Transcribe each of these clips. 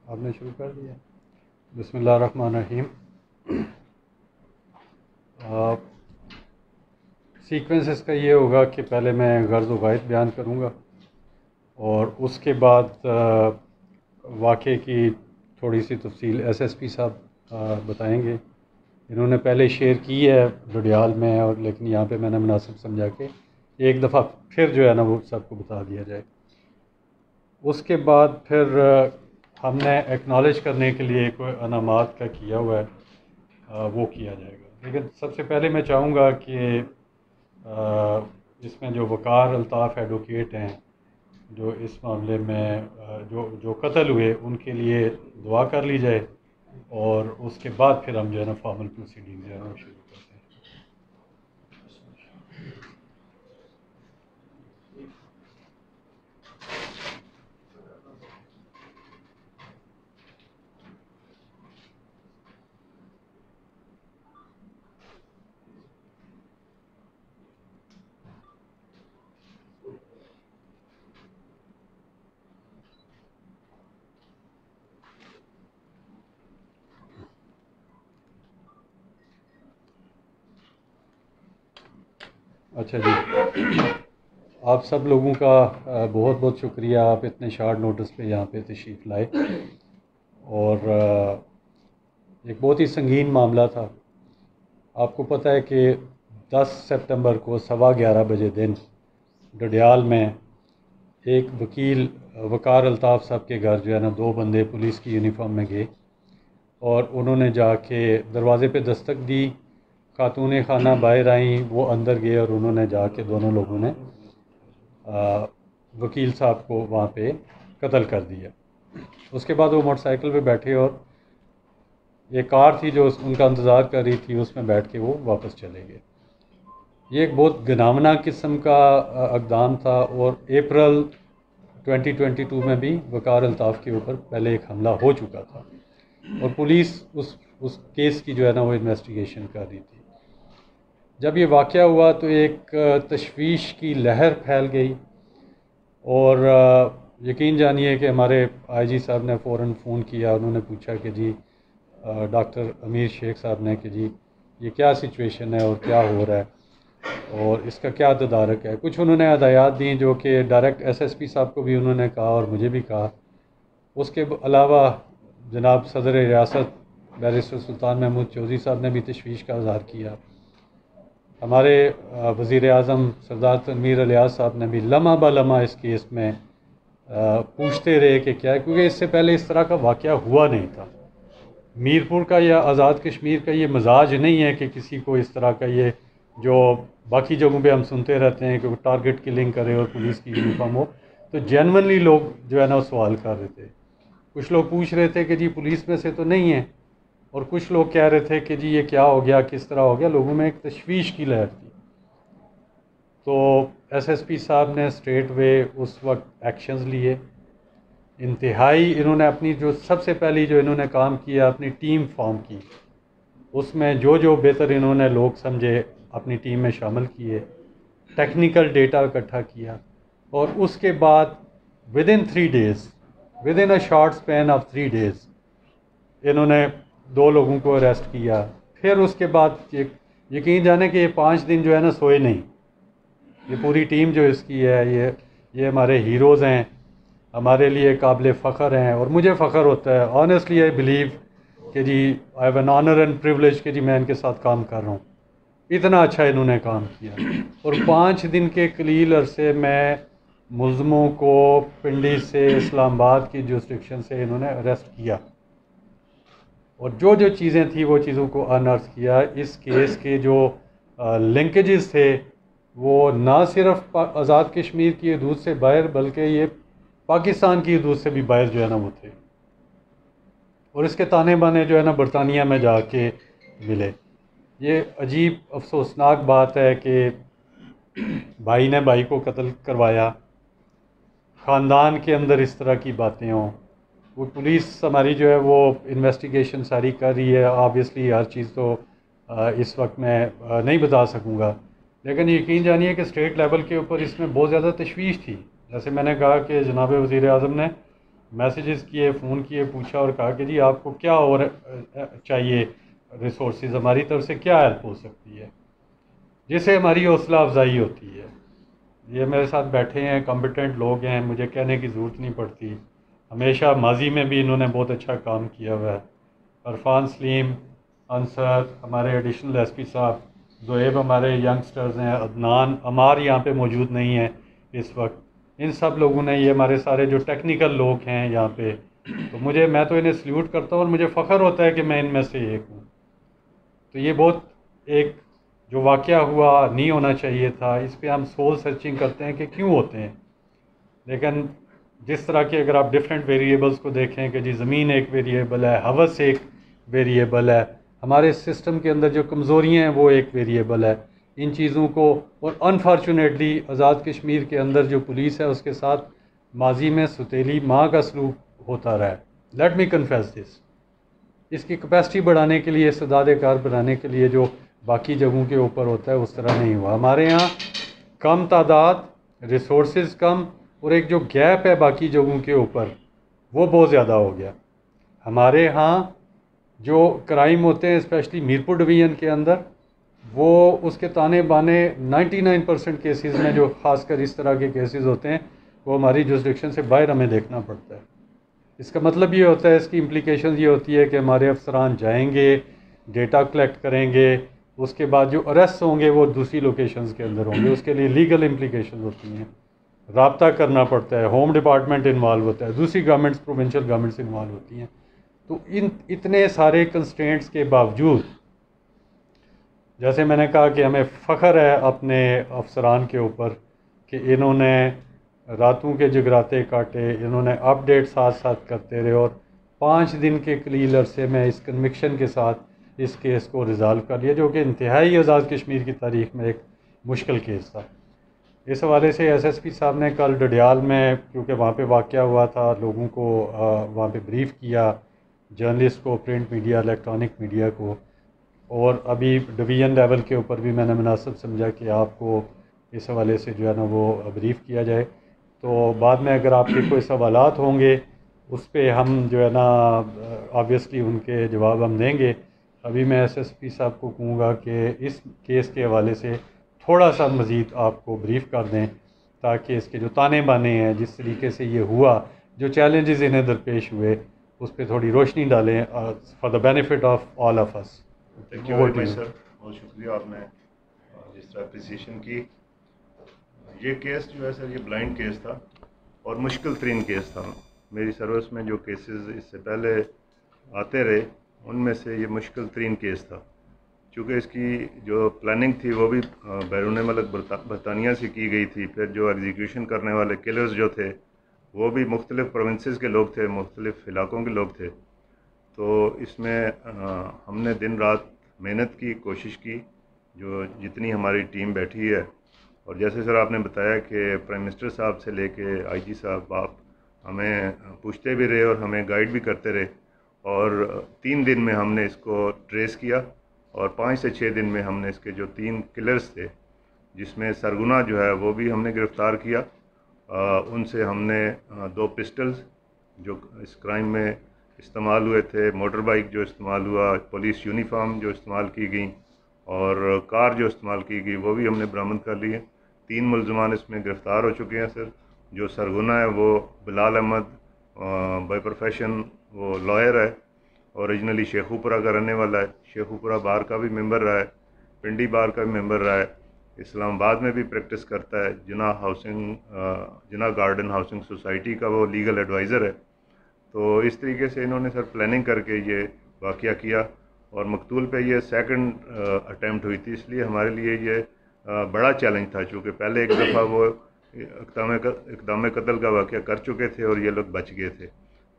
آپ نے شروع کر دیا. بسم اللہ الرحمن الرحیم. سیکوینس اس کا یہ ہوگا کہ پہلے میں غرض و غائب بیان کروں گا اور اس کے بعد واقعے کی تھوڑی سی تفصیل ایس ایس پی صاحب بتائیں گے. انہوں نے پہلے شیئر کی ہے ڈڈیال میں، اور لیکن یہاں پہ میں نے مناسب سمجھا کہ ایک دفعہ پھر جو ہے نا وہ سب کو بتا دیا جائے. اس کے بعد پھر ہم نے ایکنالج کرنے کے لیے کوئی انعامات کا کیا ہوا ہے، وہ کیا جائے گا. لیکن سب سے پہلے میں چاہوں گا کہ اس میں جو وقار الطاف ایڈوکیٹ ہیں جو اس معاملے میں جو قتل ہوئے ان کے لیے دعا کر لی جائے، اور اس کے بعد پھر ہم جو ہے نا فارمل پروسیڈنگ جو ہے نا شروع کرتے ہیں. اچھا جی، آپ سب لوگوں کا بہت بہت شکریہ. آپ اتنے شارٹ نوٹس پہ یہاں پہ تشریف لائے، اور ایک بہت ہی سنگین معاملہ تھا. آپ کو پتہ ہے کہ 10 سپتمبر کو 11:15 بجے دن ڈڈیال میں ایک وکیل وقار الطاف صاحب کے گھر جو ہے نا 2 بندے پولیس کی یونیفارم میں گئے، اور انہوں نے جا کے دروازے پہ دستک دی. خاتون خانہ باہر آئیں، وہ اندر گئے، اور انہوں نے جا کے دونوں لوگوں نے وکیل صاحب کو وہاں پہ قتل کر دیا. اس کے بعد وہ موٹر سائیکل پہ بیٹھے، اور ایک کار تھی جو ان کا انتظار کر رہی تھی، اس میں بیٹھ کے وہ واپس چلے گئے. یہ ایک بہت گناونا قسم کا اقدام تھا، اور اپریل 2022 میں بھی وقار الطاف کے اوپر پہلے ایک حملہ ہو چکا تھا، اور پولیس اس کیس کی جو ہے نا وہ انویسٹیگیشن کر رہی تھی. جب یہ واقعہ ہوا تو ایک تشویش کی لہر پھیل گئی، اور یقین جانیے کہ ہمارے آئی جی صاحب نے فوراً فون کیا. انہوں نے پوچھا کہ جی ڈاکٹر امیر شیخ صاحب نے کہ جی یہ کیا سچویشن ہے اور کیا ہو رہا ہے اور اس کا کیا تدارک ہے. کچھ انہوں نے ہدایات دیں جو کہ ڈائریکٹ ایس ایس پی صاحب کو بھی انہوں نے کہا اور مجھے بھی کہا. اس کے علاوہ جناب صدر ریاست بیرسٹر سلطان محمود چودھری صاحب نے بھی تشویش کا اظہار کیا. ہمارے وزیر اعظم سردار تنویر الیاس صاحب نے بھی لمحہ بہ لمحہ اس کیس میں پوچھتے رہے کہ کیا ہے، کیونکہ اس سے پہلے اس طرح کا واقعہ ہوا نہیں تھا. میرپور کا یا آزاد کشمیر کا یہ مزاج نہیں ہے کہ کسی کو اس طرح کا یہ جو باقی جگہوں پہ ہم سنتے رہتے ہیں کہ وہ ٹارگٹ کلنگ کرے اور پولیس کی یونیفارم ہو. تو جینونلی لوگ جو ہے نا وہ سوال کر رہے تھے. کچھ لوگ پوچھ رہے تھے کہ جی پولیس میں سے تو نہیں ہیں، اور کچھ لوگ کہہ رہے تھے کہ جی یہ کیا ہو گیا، کس طرح ہو گیا. لوگوں میں ایک تشویش کی لہر تھی. تو ایس ایس پی صاحب نے اسٹریٹ وے اس وقت ایکشنز لیے. انتہائی انہوں نے اپنی جو سب سے پہلی جو انہوں نے کام کیا، اپنی ٹیم فارم کی. اس میں جو بہتر انہوں نے لوگ سمجھے اپنی ٹیم میں شامل کیے، ٹیکنیکل ڈیٹا اکٹھا کیا، اور اس کے بعد with in a short span of 3 days انہوں نے 2 لوگوں کو اریسٹ کیا. پھر اس کے بعد یقین جانے کہ یہ 5 دن جو ہے نا سوئے نہیں. یہ پوری ٹیم جو اس کی ہے یہ ہمارے ہیروز ہیں، ہمارے لیے قابل فخر ہیں، اور مجھے فخر ہوتا ہے آنیسٹلی آئی بلیو کہ جی I have an honour and privilege کہ جی میں ان کے ساتھ کام کر رہا ہوں. اتنا اچھا انہوں نے کام کیا. اور 5 دن کے قلیل عرصے میں ملزموں کو پنڈی سے اسلام آباد کی جورسڈکشن سے انہوں نے اریسٹ کیا، اور جو چیزیں تھیں وہ چیزوں کو انرتھ کیا. اس کیس کے جو لنکیجز تھے وہ نہ صرف آزاد کشمیر کی حدود سے باہر بلکہ یہ پاکستان کی حدود سے بھی باہر جو ہے نا وہ تھے، اور اس کے تانے بانے جو ہے نا برطانیہ میں جا کے ملے. یہ عجیب افسوسناک بات ہے کہ بھائی نے بھائی کو قتل کروایا، خاندان کے اندر اس طرح کی باتیں ہوں. وہ پولیس ہماری جو ہے وہ انویسٹیگیشن ساری کر رہی ہے. آبویسلی ہر چیز تو اس وقت میں نہیں بتا سکوں گا، لیکن یقین جانیے کہ اسٹیٹ لیول کے اوپر اس میں بہت زیادہ تشویش تھی. جیسے میں نے کہا کہ جناب وزیر اعظم نے میسیجز کیے، فون کیے، پوچھا اور کہا کہ جی آپ کو کیا اور چاہیے ریسورسز، ہماری طرف سے کیا ہیلپ ہو سکتی ہے، جس سے ہماری حوصلہ افزائی ہوتی ہے۔ یہ میرے ساتھ بیٹھے ہیں، کمپیٹنٹ لوگ ہیں، مجھے کہنے کی ضرورت نہیں پڑتی، ہمیشہ ماضی میں بھی انہوں نے بہت اچھا کام کیا ہوا ہے۔ عرفان سلیم، انصر، ہمارے ایڈیشنل ایس پی صاحب، زہیب ہمارے ینگسٹرز ہیں، عدنان، عمار یہاں پہ موجود نہیں ہیں اس وقت، ان سب لوگوں نے، یہ ہمارے سارے جو ٹیکنیکل لوگ ہیں یہاں پہ، تو میں تو انہیں سلیوٹ کرتا ہوں اور مجھے فخر ہوتا ہے کہ میں ان میں سے ایک ہوں۔ تو یہ بہت ایک جو واقعہ ہوا نہیں ہونا چاہیے تھا، اس پہ ہم سول سرچنگ کرتے ہیں کہ کیوں ہوتے ہیں، لیکن جس طرح کے اگر آپ ڈفرینٹ ویریبلس کو دیکھیں کہ جی زمین ایک ویریبل ہے، ہوس ایک ویریبل ہے، ہمارے سسٹم کے اندر جو کمزوریاں ہیں وہ ایک ویریبل ہے، ان چیزوں کو، اور انفارچونیٹلی آزاد کشمیر کے اندر جو پولیس ہے اس کے ساتھ ماضی میں ستیلی ماں کا سلوک ہوتا رہا ہے۔ لیٹ می کنفیس دس، اس کی کیپیسٹی بڑھانے کے لیے، استعداد کار بڑھانے کے لیے جو باقی جگہوں کے اوپر ہوتا ہے اس طرح نہیں ہوا۔ ہمارے یہاں کم تعداد، ریسورسز کم، اور ایک جو گیپ ہے باقی جگہوں کے اوپر وہ بہت زیادہ ہو گیا۔ ہمارے ہاں جو کرائم ہوتے ہیں اسپیشلی میرپور ڈویژن کے اندر، وہ اس کے تانے بانے 99% کیسز میں، جو خاص کر اس طرح کے کیسز ہوتے ہیں، وہ ہماری جورسڈکشن سے باہر ہمیں دیکھنا پڑتا ہے۔ اس کا مطلب یہ ہوتا ہے، اس کی امپلیکیشنز یہ ہوتی ہے کہ ہمارے افسران جائیں گے، ڈیٹا کلیکٹ کریں گے، اس کے بعد جو اریسٹ ہوں گے وہ دوسری لوکیشنز کے اندر ہوں گے، اس کے لیے لیگل امپلیکیشنز ہوتی ہیں، رابطہ کرنا پڑتا ہے، ہوم ڈپارٹمنٹ انوالو ہوتا ہے، دوسری گورنمنٹس، پروونشل گورنمنٹس انوالو ہوتی ہیں۔ تو اتنے سارے کنسٹرینٹس کے باوجود، جیسے میں نے کہا کہ ہمیں فخر ہے اپنے افسران کے اوپر کہ انہوں نے راتوں کے جگراتے کاٹے، انہوں نے اپ ڈیٹ ساتھ ساتھ کرتے رہے، اور 5 دن کے قلیل عرصے میں اس کنوکشن کے ساتھ اس کیس کو ریزالو کر لیا، جو کہ انتہائی آزاد کشمیر کی تاریخ میں ایک مشکل کیس تھا۔ اس حوالے سے ایس ایس پی صاحب نے کل ڈڈیال میں، کیونکہ وہاں پہ واقعہ ہوا تھا، لوگوں کو وہاں پہ بریف کیا، جرنلسٹ کو، پرنٹ میڈیا، الیکٹرانک میڈیا کو، اور ابھی ڈویژن لیول کے اوپر بھی میں نے مناسب سمجھا کہ آپ کو اس حوالے سے جو ہے نا وہ بریف کیا جائے۔ تو بعد میں اگر آپ کے کوئی سوالات ہوں گے اس پہ ہم جو ہے نا آبویسلی ان کے جواب ہم دیں گے۔ ابھی میں ایس ایس پی صاحب کو کہوں گا کہ اس کیس کے حوالے سے تھوڑا سا مزید آپ کو بریف کر دیں، تاکہ اس کے جو تانے بانے ہیں، جس طریقے سے یہ ہوا، جو چیلنجز انہیں درپیش ہوئے، اس پہ تھوڑی روشنی ڈالیں for the benefit of all of us. Thank you very much sir, بہت شکریہ آپ نے جس طرح اپریسیشن کی۔ یہ کیس جو ہے سر، یہ بلائنڈ کیس تھا اور مشکل ترین کیس تھا۔ میری سروس میں جو کیسز اس سے پہلے آتے رہے ان میں سے یہ مشکل ترین کیس تھا، چونکہ اس کی جو پلاننگ تھی وہ بھی بیرون ملک برطانیہ سے کی گئی تھی، پھر جو ایگزیکیوشن کرنے والے کلرز جو تھے وہ بھی مختلف پروونسز کے لوگ تھے، مختلف علاقوں کے لوگ تھے۔ تو اس میں ہم نے دن رات محنت کی، کوشش کی، جو جتنی ہماری ٹیم بیٹھی ہے، اور جیسے سر آپ نے بتایا کہ پرائم منسٹر صاحب سے لے کے آئی جی صاحب آپ ہمیں پوچھتے بھی رہے اور ہمیں گائیڈ بھی کرتے رہے، اور 3 دن میں ہم نے اس کو ٹریس کیا، اور 5 سے 6 دن میں ہم نے اس کے جو 3 کلرز تھے، جس میں سرگنا جو ہے وہ بھی ہم نے گرفتار کیا۔ ان سے ہم نے 2 پسٹلز جو اس کرائم میں استعمال ہوئے تھے، موٹر بائک جو استعمال ہوا، پولیس یونیفارم جو استعمال کی گئیں، اور کار جو استعمال کی گئی وہ بھی ہم نے برآمد کر لی ہے۔ 3 ملزمان اس میں گرفتار ہو چکے ہیں سر۔ جو سرگنا ہے وہ بلال احمد، بائی پروفیشن وہ لائر ہے، اوریجنلی شیخوپورہ کا رہنے والا ہے، شیخوپورہ بار کا بھی ممبر رہا ہے، پنڈی بار کا بھی ممبر رہا ہے، اسلام آباد میں بھی پریکٹس کرتا ہے، جناح گارڈن ہاؤسنگ سوسائٹی کا وہ لیگل ایڈوائزر ہے۔ تو اس طریقے سے انہوں نے سر پلاننگ کر کے یہ واقعہ کیا، اور مقتول پہ یہ 2nd اٹیمپٹ ہوئی تھی، اس لیے ہمارے لیے یہ بڑا چیلنج تھا، چونکہ پہلے ایک دفعہ وہ اقدام قتل کا واقعہ کر چکے تھے اور یہ لوگ بچ گئے تھے۔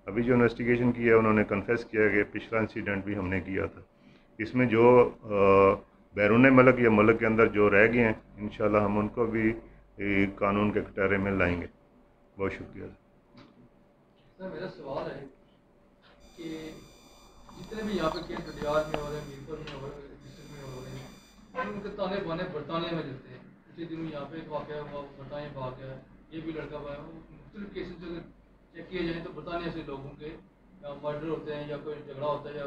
ابھی جو انویسٹیگیشن کی ہے انہوں نے کنفیس کیا کہ پچھلا انسیڈنٹ بھی ہم نے کیا تھا۔ اس میں جو بیرون ملک یا ملک کے اندر جو رہ گئے ہیں انشاءاللہ ہم ان کو بھی قانون کے کٹہرے میں لائیں گے۔ بہت شکریہ سر۔ میرا سوال ہے کہ جتنے بھی یہاں پہ کیس ڈڈیال میں ہو رہے ہیں، میرپور میں ہو رہے ہیں، ڈسٹرکٹ میں ہو رہے ہیں، ان کے تانے بانے برطانیہ میں جلتے ہیں۔ پچھلے دنوں یہاں پہ ایک واقعہ ہوا، برطانیہ کا واقعہ ہے، یہ بھی لڑکا ہوا ہے، مختلف کیسز جو چیک کیے جائیں تو برطانیہ سے لوگوں کے مرڈر ہوتے ہیں یا کوئی جھگڑا ہوتا ہے یا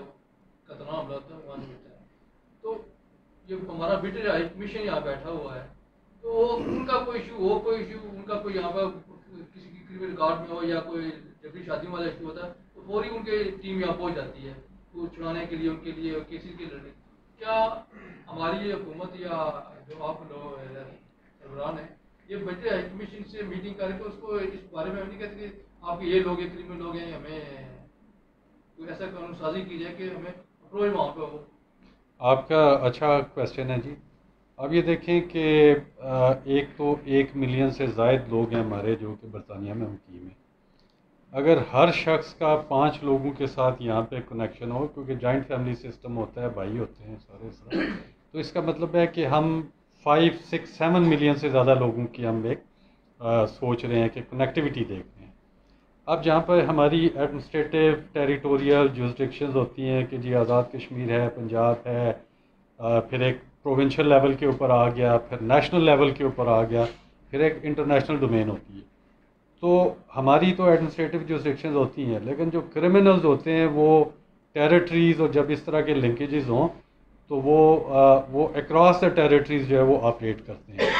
قتل عام حملہ ہوتا ہے وہاں سے ملتا ہے. تو یہ ہمارا برٹش ہائی کمیشن یہاں بیٹھا ہوا ہے تو ان کا کوئی ایشو ہو کوئی ایشو ان کا کوئی یہاں پر کسی کی کرمنل ریکارڈ میں ہو یا کوئی جبری شادی والا ایشو ہوتا ہے تو فوری ان کے ٹیم یہاں پہنچ جاتی ہے تو چھڑانے کے لیے ان کے لیے کیسز کے لڑنے. کیا ہماری یہ حکومت یا جو آپ لوگ سربراہ ہیں یہ برٹش ہائی کمیشن سے میٹنگ کر کے اس کو اس بارے میں نہیں کہتے کہ آپ کے یہ لوگ ہیں کرمنل لوگ ہیں ہمیں کوئی ایسا قانون سازی کی جائے کہ ہمیں اپروچ وہاں پہ ہو. آپ کا اچھا کویشچن ہے جی. اب یہ دیکھیں کہ ایک تو 1 ملین سے زائد لوگ ہیں ہمارے جو کہ برطانیہ میں مقیم ہیں. اگر ہر شخص کا 5 لوگوں کے ساتھ یہاں پہ کنیکشن ہو کیونکہ جوائنٹ فیملی سسٹم ہوتا ہے بھائی ہوتے ہیں سارے اس طرح تو اس کا مطلب ہے کہ ہم 5 6 7 ملین سے زیادہ لوگوں کی ہم ایک سوچ رہے ہیں کہ کنیکٹیوٹی دیکھ رہے ہیں. اب جہاں پر ہماری ایڈمنسٹریٹو ٹیریٹوریل جورسڈکشنز ہوتی ہیں کہ جی آزاد کشمیر ہے پنجاب ہے پھر ایک پروونشل لیول کے اوپر آ گیا پھر نیشنل لیول کے اوپر آ گیا پھر ایک انٹرنیشنل ڈومین ہوتی ہے. تو ہماری تو ایڈمنسٹریٹو جورسڈکشنز ہوتی ہیں لیکن جو کرمنلز ہوتے ہیں وہ ٹیریٹریز اور جب اس طرح کے لنکیجز ہوں تو وہ اکراس دا ٹیریٹریز جو ہے وہ آپریٹ کرتے ہیں.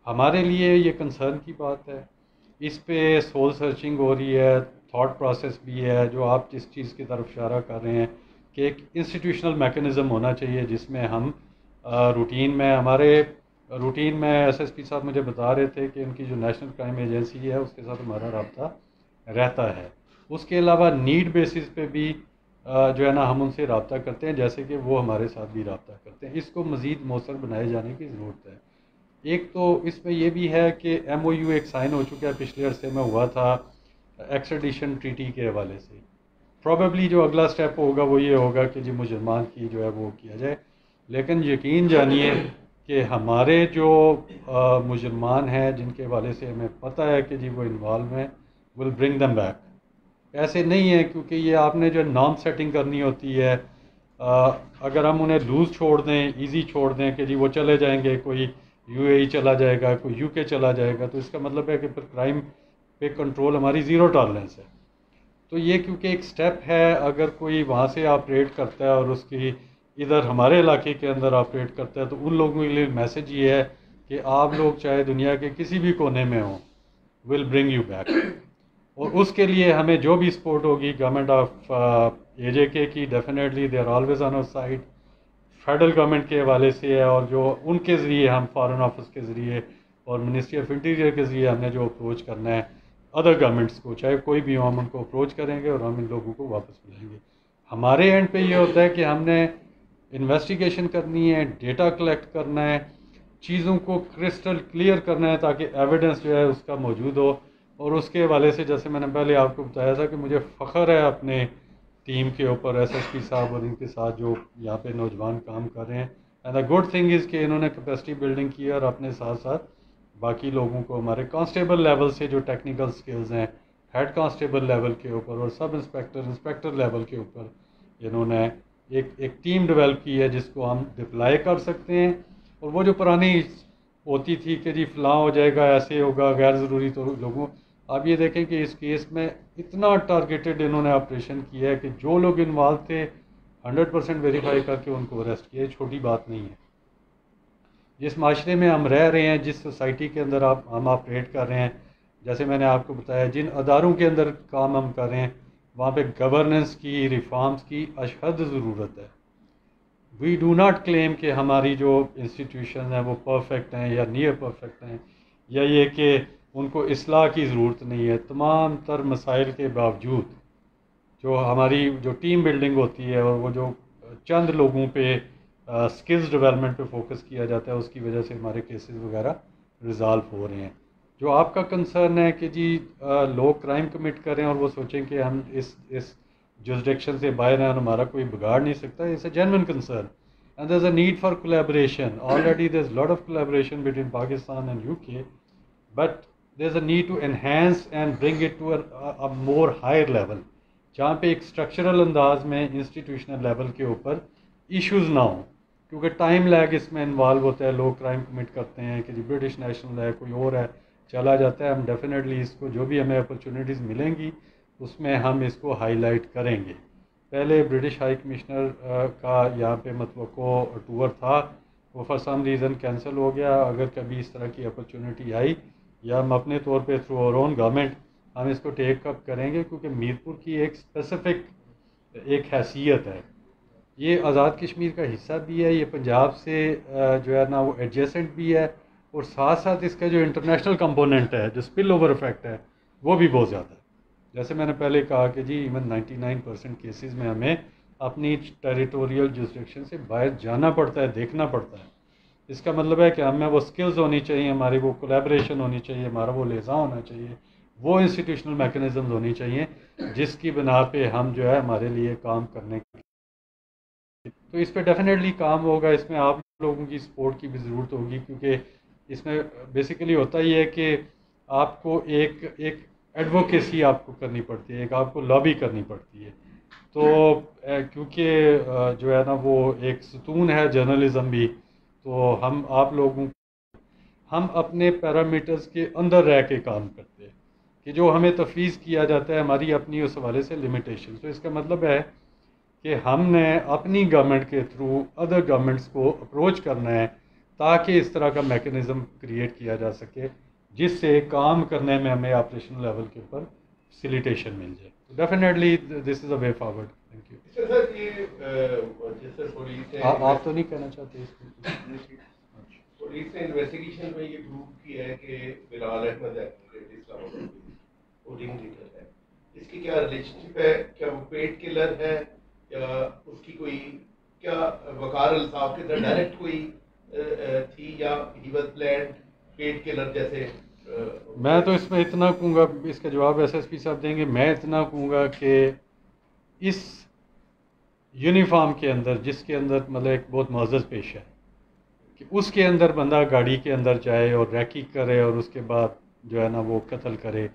ہمارے لیے یہ کنسرن کی بات ہے. اس پہ سول سرچنگ ہو رہی ہے تھاٹ پروسیس بھی ہے جو آپ جس چیز کی طرف اشارہ کر رہے ہیں کہ ایک انسٹیٹیوشنل میکنزم ہونا چاہیے جس میں ہم روٹین میں ایس ایس پی صاحب مجھے بتا رہے تھے کہ ان کی جو نیشنل کرائم ایجنسی ہے اس کے ساتھ ہمارا رابطہ رہتا ہے. اس کے علاوہ نیڈ بیسس پہ بھی جو ہے نا ہم ان سے رابطہ کرتے ہیں جیسے کہ وہ ہمارے ساتھ بھی رابطہ کرتے ہیں. اس کو مزید مؤثر بنائے جانے کی ضرورت ہے. ایک تو اس میں یہ بھی ہے کہ ایم او یو ایک سائن ہو چکا ہے پچھلے عرصے میں ہوا تھا ایکسٹریڈیشن ٹریٹی کے حوالے سے. پروبیبلی جو اگلا سٹیپ ہوگا وہ یہ ہوگا کہ جی مجرمان کی جو ہے وہ کیا جائے. لیکن یقین جانیے کہ ہمارے جو مجرمان ہیں جن کے حوالے سے ہمیں پتہ ہے کہ جی وہ انوالو ہیں ول برنگ دم بیک. ایسے نہیں ہے کیونکہ یہ آپ نے جو نام سیٹنگ کرنی ہوتی ہے اگر ہم انہیں لوز چھوڑ دیں ایزی چھوڑ دیں کہ جی وہ چلے جائیں گے کوئی یو اے ای چلا جائے گا کوئی یو کے چلا جائے گا تو اس کا مطلب ہے کہ پھر کرائم پہ کنٹرول ہماری زیرو ٹالرنس ہے. تو یہ کیونکہ ایک سٹیپ ہے اگر کوئی وہاں سے آپریٹ کرتا ہے اور اس کی ادھر ہمارے علاقے کے اندر آپریٹ کرتا ہے تو ان لوگوں کے لیے میسیج یہ ہے کہ آپ لوگ چاہے دنیا کے کسی بھی کونے میں ہوں ول برنگ یو بیک. اور اس کے لیے ہمیں جو بھی سپورٹ ہوگی government of a J K کی definitely they are always on our side. Federal government کے حوالے سے ہے اور جو ان کے ذریعے ہم فارن آفس کے ذریعے اور منسٹری آف انٹیریئر کے ذریعے ہم نے جو اپروچ کرنا ہے ادر گورنمنٹس کو چاہے کوئی بھی ہو ہم ان کو اپروچ کریں گے اور ہم ان لوگوں کو واپس بلائیں گے. ہمارے اینڈ پہ یہ ہوتا ہے کہ ہم نے انویسٹیگیشن کرنی ہے ڈیٹا کلیکٹ کرنا ہے چیزوں کو کرسٹل کلیئر کرنا ہے تاکہ ایویڈنس جو ہے اس کا موجود ہو. اور اس کے حوالے سے جیسے میں نے پہلے آپ کو بتایا تھا کہ مجھے فخر ہے اپنے ٹیم کے اوپر ایس ایس پی صاحب اور ان کے ساتھ جو یہاں پہ نوجوان کام کر رہے ہیں. اینڈ دا گڈ تھنگ از کہ انہوں نے کیپیسٹی بلڈنگ کی اور اپنے ساتھ ساتھ باقی لوگوں کو ہمارے کانسٹیبل لیول سے جو ٹیکنیکل سکلز ہیں ہیڈ کانسٹیبل لیول کے اوپر اور سب انسپیکٹر لیول کے اوپر انہوں نے ایک ٹیم ڈیولپ کی ہے جس کو ہم ڈپلائی کر سکتے ہیں. اور وہ جو پرانی ہوتی تھی کہ جی فلاں ہو جائے گا ایسے ہوگا غیر ضروری تو لوگوں آپ یہ دیکھیں کہ اس کیس میں اتنا ٹارگیٹڈ انہوں نے آپریشن کیا ہے کہ جو لوگ انوالو تھے 100% ویریفائی کر کے ان کو اریسٹ کیا. چھوٹی بات نہیں ہے. جس معاشرے میں ہم رہ رہے ہیں جس سوسائٹی کے اندر ہم آپریٹ کر رہے ہیں جیسے میں نے آپ کو بتایا جن اداروں کے اندر کام ہم کر رہے ہیں وہاں پہ گورننس کی ریفارمز کی اشد ضرورت ہے. وی ڈو ناٹ کلیم کہ ہماری جو انسٹیٹیوشنز ہیں وہ پرفیکٹ ہیں یا نیئر پرفیکٹ ہیں یا یہ کہ ان کو اصلاح کی ضرورت نہیں ہے. تمام تر مسائل کے باوجود جو ہماری جو ٹیم بلڈنگ ہوتی ہے اور وہ جو چند لوگوں پہ سکلز ڈیولپمنٹ پہ فوکس کیا جاتا ہے اس کی وجہ سے ہمارے کیسز وغیرہ ریزالو ہو رہے ہیں. جو آپ کا کنسرن ہے کہ جی لوگ کرائم کمٹ کریں اور وہ سوچیں کہ ہم اس جورسڈکشن سے باہر ہیں اور ہمارا کوئی بگاڑ نہیں سکتا. It's a genuine concern and there is a need for collaboration. Already there is lot of collaboration between Pakistan and U K but there is a need to enhance and bring it to a more higher level جہاں پہ ایک structural انداز میں institutional level کے اوپر issues نہ ہوں کیونکہ ٹائم لیگ اس میں انوالو ہوتا ہے. لوگ کرائم کمٹ کرتے ہیں کہ جی برٹش نیشنل ہے کوئی اور ہے چلا جاتا ہے. ہم ڈیفینیٹلی اس کو جو بھی ہمیں اپرچونیٹیز ملیں گی اس میں ہم اس کو ہائی لائٹ کریں گے. پہلے برٹش ہائی کمشنر کا یہاں پہ متوقع ٹور تھا, وہ فار سم ریزن کینسل ہو گیا. اگر کبھی اس طرح کی اپرچونیٹی آئی یا ہم اپنے طور پہ تھرو اور اون گورنمنٹ ہم اس کو ٹیک اپ کریں گے, کیونکہ میرپور کی ایک اسپیسیفک ایک حیثیت ہے. یہ آزاد کشمیر کا حصہ بھی ہے, یہ پنجاب سے جو ہے نا وہ ایڈجیسنٹ بھی ہے, اور ساتھ ساتھ اس کا جو انٹرنیشنل کمپوننٹ ہے, جو اسپل اوور افیکٹ ہے, وہ بھی بہت زیادہ ہے. جیسے میں نے پہلے کہا کہ جی ایون 99% کیسز میں ہمیں اپنی ٹیریٹوریل جوسڈکشن سے باہر جانا پڑتا ہے, دیکھنا پڑتا ہے. اس کا مطلب ہے کہ ہمیں وہ سکلز ہونی چاہیے, ہماری وہ کولیبریشن ہونی چاہیے, ہمارا وہ لحاظ ہونا چاہیے, وہ انسٹیٹیوشنل میکنزمز ہونی چاہیے جس کی بنا پہ ہم جو ہے ہمارے لیے کام کرنے کی. تو اس پہ ڈیفینیٹلی کام ہوگا. اس میں آپ لوگوں کی سپورٹ کی بھی ضرورت ہوگی, کیونکہ اس میں بیسیکلی ہوتا ہی ہے کہ آپ کو ایک ایڈوکیسی آپ کو کرنی پڑتی ہے, ایک آپ کو لابی کرنی پڑتی ہے. تو کیونکہ جو ہے نا وہ ایک ستون ہے جرنلزم بھی, تو ہم اپنے پیرامیٹرز کے اندر رہ کے کام کرتے ہیں کہ جو ہمیں تفویض کیا جاتا ہے ہماری اپنی اس حوالے سے لمیٹیشن. تو اس کا مطلب ہے کہ ہم نے اپنی گورنمنٹ کے تھرو ادر گورنمنٹس کو اپروچ کرنا ہے تاکہ اس طرح کا میکنزم کریٹ کیا جا سکے جس سے کام کرنے میں ہمیں آپریشنل لیول کے اوپر فیسیلیٹیشن مل جائے. Definitely this is a way forward. Thank you. آپ تو نہیں کہنا چاہتے اس کو؟ پولیس نے انویسٹیگیشن میں یہ پروو کیا ہے کہ بلال احمد ہے ووٹنگ لیڈر ہے. اس کی کیا ریلیشن شپ ہے؟ کیا وہ پیڈ کلر ہے یا اس کی کوئی کیا وقار الصاف کے اندر ڈائریکٹ کوئی تھی یا he was planned paid killer جیسے؟ میں تو اس میں اتنا کہوں گا, اس کا جواب ایس ایس پی صاحب دیں گے. میں اتنا کہوں گا کہ اس یونیفارم کے اندر جس کے اندر مطلب ایک بہت معزز پیش ہے کہ اس کے اندر بندہ گاڑی کے اندر جائے اور ریکی کرے اور اس کے بعد جو ہے نا وہ قتل کرے,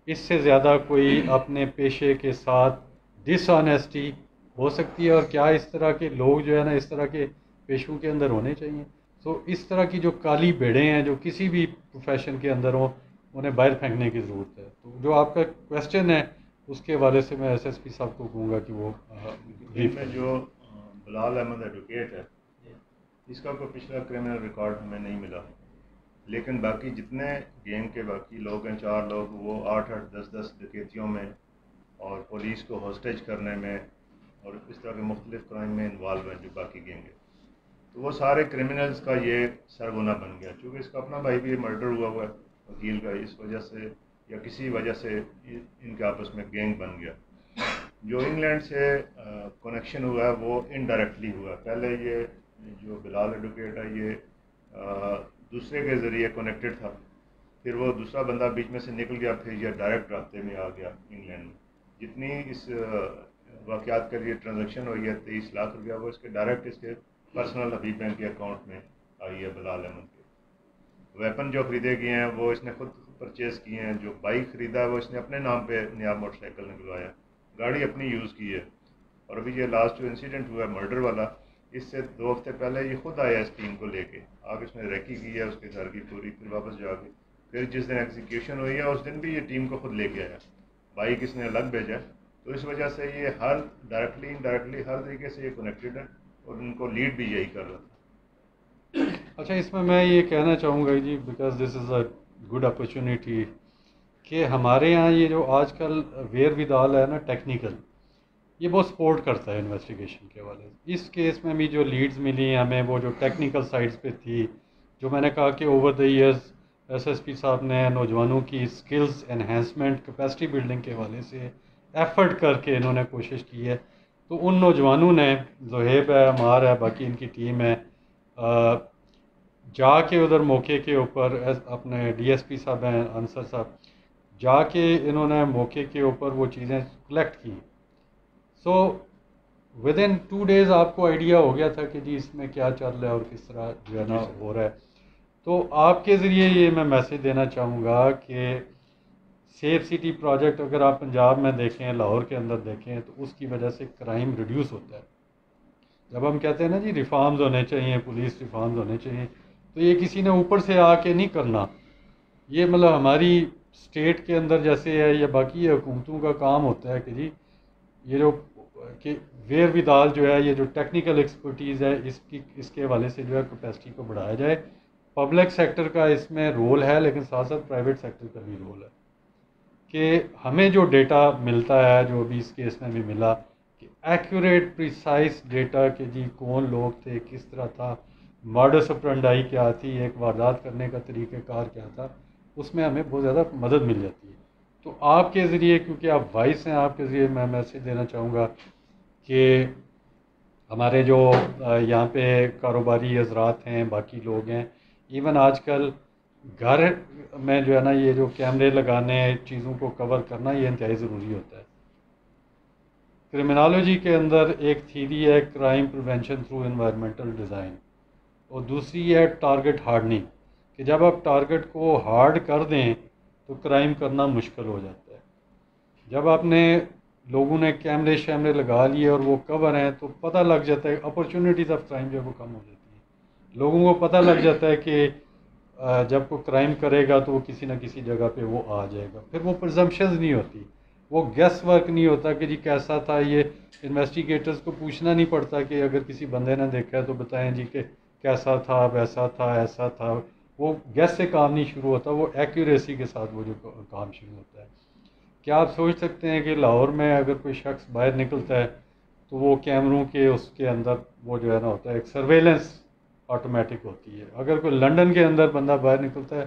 اس سے زیادہ کوئی اپنے پیشے کے ساتھ ڈس آنیسٹی ہو سکتی ہے؟ اور کیا اس طرح کے لوگ جو ہے نا اس طرح کے پیشوں کے اندر ہونے چاہیے؟ تو اس طرح کی جو کالی بھیڑیں ہیں جو کسی بھی پروفیشن کے اندر ہوں انہیں باہر پھینکنے کی ضرورت ہے. تو جو آپ کا کویسچن ہے اس کے حوالے سے میں ایس ایس پی صاحب کو کہوں گا کہ وہ میں جو بلال احمد ایڈوکیٹ ہے اس کا کوئی پچھلا کرمنل ریکارڈ ہمیں نہیں ملا, لیکن باقی جتنے گینگ کے باقی لوگ ہیں 4 لوگ, وہ 8-8 10-10 ڈکیتیوں میں اور پولیس کو ہاسٹیج کرنے میں اور اس طرح کے مختلف کرائم میں انوالو ہیں جو باقی گینگ ہے. تو وہ سارے کرمنلز کا یہ سرغنہ بن گیا, چونکہ اس کا اپنا بھائی بھی مرڈر ہوا ہے وکیل کا, اس وجہ سے یا کسی وجہ سے ان کے آپس میں گینگ بن گیا. جو انگلینڈ سے کنیکشن ہوا ہے وہ انڈائریکٹلی ہوا ہے. پہلے یہ جو بلال ایڈوکیٹ ہے یہ دوسرے کے ذریعے کنیکٹڈ تھا, پھر وہ دوسرا بندہ بیچ میں سے نکل گیا, پھر یہ ڈائریکٹ رابطے میں آ گیا انگلینڈ میں. جتنی اس واقعات کے لیے ٹرانزیکشن ہوئی ہے 23 لاکھ روپیہ وہ اس کے ڈائریکٹ اس کے پرسنل حبیب بینک کے اکاؤنٹ میں آئی ہے بلال احمد کے. ویپن جو خریدے گئے ہیں وہ اس نے خود پرچیز کیے ہیں, جو بائک خریدا ہے وہ اس نے اپنے نام پہ نیا موٹر سائیکل نکلوایا, گاڑی اپنی یوز کی ہے. اور ابھی یہ لاسٹ جو انسیڈنٹ ہوا ہے مرڈر والا, اس سے 2 ہفتے پہلے یہ خود آیا اس ٹیم کو لے کے, آگے اس نے ریکی کی ہے اس کے گھر کی پوری, پھر واپس جا کے پھر جس دن ایگزیکیوشن ہوئی ہے اس دن بھی یہ ٹیم کو خود لے کے آیا, بائک اس نے الگ بھیجا. تو اس وجہ سے یہ ہر ڈائریکٹلی انڈائریکٹلی ہر طریقے سے یہ کنیکٹڈ ہے اور ان کو لیڈ بھی یہی کر رہا تھا. اچھا, اس میں یہ کہنا چاہوں گا جی, because this is a good opportunity کہ ہمارے یہاں یہ جو آج کل ویئر ود آل ہے نا ٹیکنیکل, یہ بہت سپورٹ کرتا ہے انویسٹیگیشن کے حوالے سے. اس کیس میں بھی جو لیڈز ملی ہیں ہمیں وہ جو ٹیکنیکل سائڈس پہ تھی, جو میں نے کہا کہ over the years S S P صاحب نے نوجوانوں کی سکلز انہینسمنٹ کیپیسٹی بلڈنگ کے حوالے سے ایفرٹ کر کے انہوں نے کوشش کی ہے. تو ان نوجوانوں نے, زہیب ہے, عمار ہے, باقی ان کی ٹیم ہے, جا کے ادھر موقع کے اوپر اپنے ڈی ایس پی صاحب ہیں انصر صاحب, جا کے انہوں نے موقع کے اوپر وہ چیزیں کلیکٹ کی. سو ود ان 2 days آپ کو آئیڈیا ہو گیا تھا کہ جی اس میں کیا چل رہا ہے اور کس طرح جو ہے نا ہو رہا ہے. تو آپ کے ذریعے یہ میں میسیج دینا چاہوں گا کہ سیف سٹی پروجیکٹ اگر آپ پنجاب میں دیکھیں, لاہور کے اندر دیکھیں, تو اس کی وجہ سے کرائم ریڈیوس ہوتا ہے. جب ہم کہتے ہیں نا جی ریفارمز ہونے چاہیے, پولیس ریفارمز ہونے چاہیے, تو یہ کسی نے اوپر سے آ کے نہیں کرنا, یہ مطلب ہماری اسٹیٹ کے اندر جیسے ہے یا باقی حکومتوں کا کام ہوتا ہے کہ جی یہ جو کہ ویئر ودال جو ہے یہ جو ٹیکنیکل ایکسپرٹیز ہے اس کے حوالے سے جو ہے کیپیسٹی کو بڑھایا جائے. پبلک سیکٹر کا اس میں رول ہے لیکن ساتھ ساتھ پرائیویٹ سیکٹر کا بھی رول ہے کہ ہمیں جو ڈیٹا ملتا ہے جو ابھی اس کیس میں بھی ملا کہ ایکوریٹ پریسائز ڈیٹا کہ جی کون لوگ تھے, کس طرح تھا, ماڈس اپرنڈائی کیا تھی, ایک واردات کرنے کا طریقہ کار کیا تھا, اس میں ہمیں بہت زیادہ مدد مل جاتی ہے. تو آپ کے ذریعے کیونکہ آپ وائس ہیں, آپ کے ذریعے میں میسیج دینا چاہوں گا کہ ہمارے جو یہاں پہ کاروباری حضرات ہیں, باقی لوگ ہیں, ایون آج کل گھر میں جو ہے نا یہ جو کیمرے لگانے, چیزوں کو کور کرنا, یہ انتہائی ضروری ہوتا ہے. کرمنالوجی کے اندر ایک تھیری ہے crime prevention through environmental design, اور دوسری ہے ٹارگٹ ہارڈننگ کہ جب آپ ٹارگٹ کو ہارڈ کر دیں تو کرائم کرنا مشکل ہو جاتا ہے. جب آپ نے لوگوں نے کیمرے شیمرے لگا لیے اور وہ کور ہیں تو پتہ لگ جاتا ہے, اپرچونیٹیز آف کرائم جو ہے وہ کم ہو جاتی ہیں. لوگوں کو پتہ لگ جاتا ہے کہ جب کوئی کرائم کرے گا تو وہ کسی نہ کسی جگہ پہ وہ آ جائے گا. پھر وہ پرزمپشنز نہیں ہوتی, وہ گیس ورک نہیں ہوتا کہ جی کیسا تھا. یہ انویسٹیگیٹرز کو پوچھنا نہیں پڑتا کہ اگر کسی بندے نے دیکھا ہے تو بتائیں جی کہ کیسا تھا, ویسا تھا, ایسا تھا. وہ گیس سے کام نہیں شروع ہوتا, وہ ایکوریسی کے ساتھ وہ جو کام شروع ہوتا ہے. کیا آپ سوچ سکتے ہیں کہ لاہور میں اگر کوئی شخص باہر نکلتا ہے تو وہ کیمروں کے اس کے اندر وہ جو ہے نا ہوتا ہے ایک سرویلنس آٹومیٹک ہوتی ہے. اگر کوئی لنڈن کے اندر بندہ باہر نکلتا ہے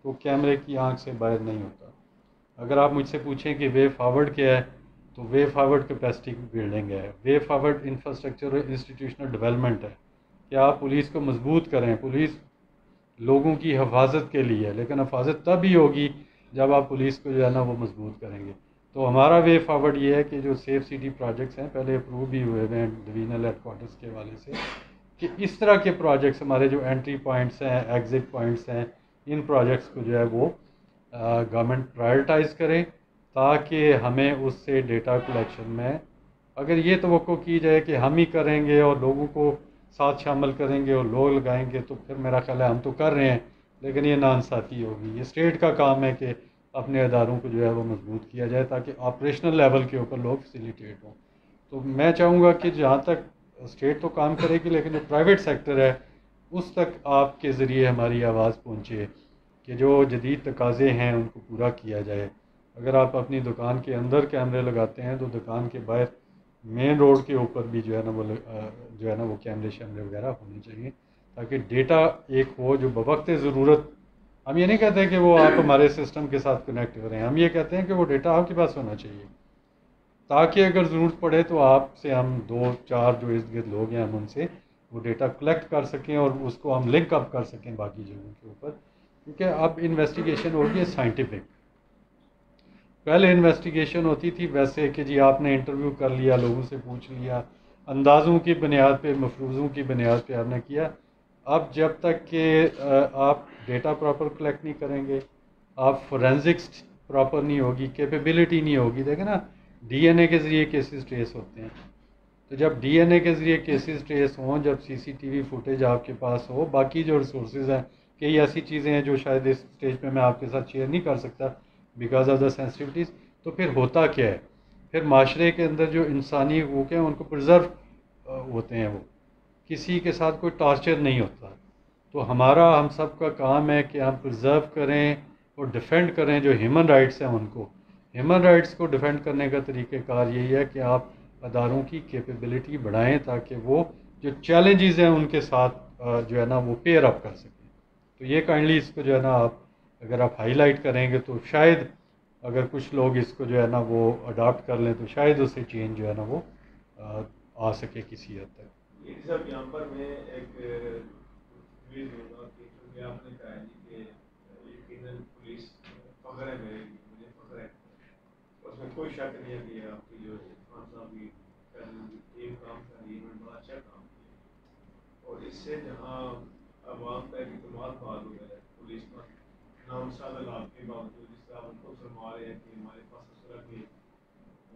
تو کیمرے کی آنکھ سے باہر نہیں ہوتا. اگر آپ مجھ سے پوچھیں کہ وے فارورڈ کیا ہے تو وے فارورڈ کیپیسٹی بلڈنگ ہے, وے فارورڈ انفراسٹرکچر اور انسٹیٹیوشنل ڈیولپمنٹ ہے کہ آپ پولیس کو مضبوط کریں. پولیس لوگوں کی حفاظت کے لیے ہے, لیکن حفاظت تب ہی ہوگی جب آپ پولیس کو جو ہے نا وہ مضبوط کریں گے. تو ہمارا وے فارورڈ یہ ہے کہ جو سیف سٹی پروجیکٹس ہیں پہلے اپروو بھی ہوئے ہوئے ہیں ڈویژنل ہیڈ کوارٹرز کے حوالے سے, کہ اس طرح کے پروجیکٹس ہمارے جو انٹری پوائنٹس ہیں, ایگزٹ پوائنٹس ہیں, ان پروجیکٹس کو جو ہے وہ گورنمنٹ پرائرٹائز کرے تاکہ ہمیں اس سے ڈیٹا کلیکشن میں اگر یہ توقع کی جائے کہ ہم ہی کریں گے اور لوگوں کو ساتھ شامل کریں گے اور لوگ لگائیں گے تو پھر میرا خیال ہے ہم تو کر رہے ہیں لیکن یہ ناانصافی ہوگی. یہ اسٹیٹ کا کام ہے کہ اپنے اداروں کو جو ہے وہ مضبوط کیا جائے تاکہ آپریشنل لیول کے اوپر لوگ فیسیلیٹیٹ ہوں. تو میں چاہوں گا کہ جہاں تک اسٹیٹ تو کام کرے گی لیکن جو پرائیویٹ سیکٹر ہے اس تک آپ کے ذریعے ہماری آواز پہنچے کہ جو جدید تقاضے ہیں ان کو پورا کیا جائے. اگر آپ اپنی دکان کے اندر کیمرے لگاتے ہیں تو دکان کے باہر مین روڈ کے اوپر بھی جو ہے نا وہ کیمرے شیمرے وغیرہ ہونے چاہیے تاکہ ڈیٹا ایک ہو جو بوقت ضرورت. ہم یہ نہیں کہتے ہیں کہ وہ آپ ہمارے سسٹم کے ساتھ کنیکٹ کریں, ہم یہ کہتے ہیں کہ وہ ڈیٹا آپ کے پاس ہونا چاہیے تاکہ اگر ضرورت پڑے تو آپ سے ہم 2-4 جو ارد گرد لوگ ہیں ہم ان سے وہ ڈیٹا کلیکٹ کر سکیں اور اس کو ہم لنک اپ کر سکیں باقی جگہوں کے اوپر. کیونکہ اب انویسٹیگیشن ہوگی ہے سائنٹیفک. پہلے انویسٹیگیشن ہوتی تھی ویسے کہ جی آپ نے انٹرویو کر لیا, لوگوں سے پوچھ لیا, اندازوں کی بنیاد پہ, مفروضوں کی بنیاد پہ آپ نے کیا. اب جب تک کہ آپ ڈیٹا پراپر کلیکٹ نہیں کریں گے, آپ فورینزکس پراپر نہیں ہوگی, کیپیبلٹی نہیں ہوگی. دیکھیں نا ڈی این اے کے ذریعے کیسز ٹریس ہوتے ہیں, تو جب ڈی این اے کے ذریعے کیسز ٹریس ہوں, جب سی سی ٹی وی فوٹیج آپ کے پاس ہو, باقی جو ریسورسز ہیں کئی ایسی چیزیں ہیں جو شاید اس اسٹیج پہ میں آپ کے ساتھ شیئر نہیں کر سکتا بیکاز آف دا سینسٹیوٹیز, تو پھر ہوتا کیا ہے, پھر معاشرے کے اندر جو انسانی حقوق ہیں ان کو پرزرو ہوتے ہیں, وہ کسی کے ساتھ کوئی ٹارچر نہیں ہوتا. تو ہمارا ہم سب کا کام ہے کہ ہم پرزرو کریں اور ڈیفینڈ کریں جو ہیومن رائٹس ہیں ان کو. ہیومن رائٹس کو ڈیفینڈ کرنے کا طریقہ کار یہی ہے کہ آپ اداروں کی کیپیبلٹی بڑھائیں تاکہ وہ جو چیلنجز ہیں ان کے ساتھ جو ہے نا وہ پیئر اپ کر سکیں. تو یہ کائنڈلی اس کو جو ہے نا آپ اگر آپ ہائی لائٹ کریں گے تو شاید اگر کچھ لوگ اس کو جو ہے نا وہ اڈاپٹ کر لیں تو شاید اس سے چینج جو ہے نا وہ آ سکے کسی حد تک. صاحب یہاں پر میں ایک دوں گا کہ کیونکہ آپ نے کہا جی کہ یقیناً پولیس فخر ہے میرے لیے, مجھے فخر ہے, اس میں کوئی شک نہیں ہے کہ آپ کی جو خان صاحب کی ایک کام کر رہی ہے بڑا اچھا کام کیا, اور اس سے جہاں عوام کا ایک اعتماد بحال ہو گیا ہے پولیس پر نامسادات کے باوجود, جس طرح ہم کو فرما رہے ہیں کہ ہمارے پاس اس طرح کے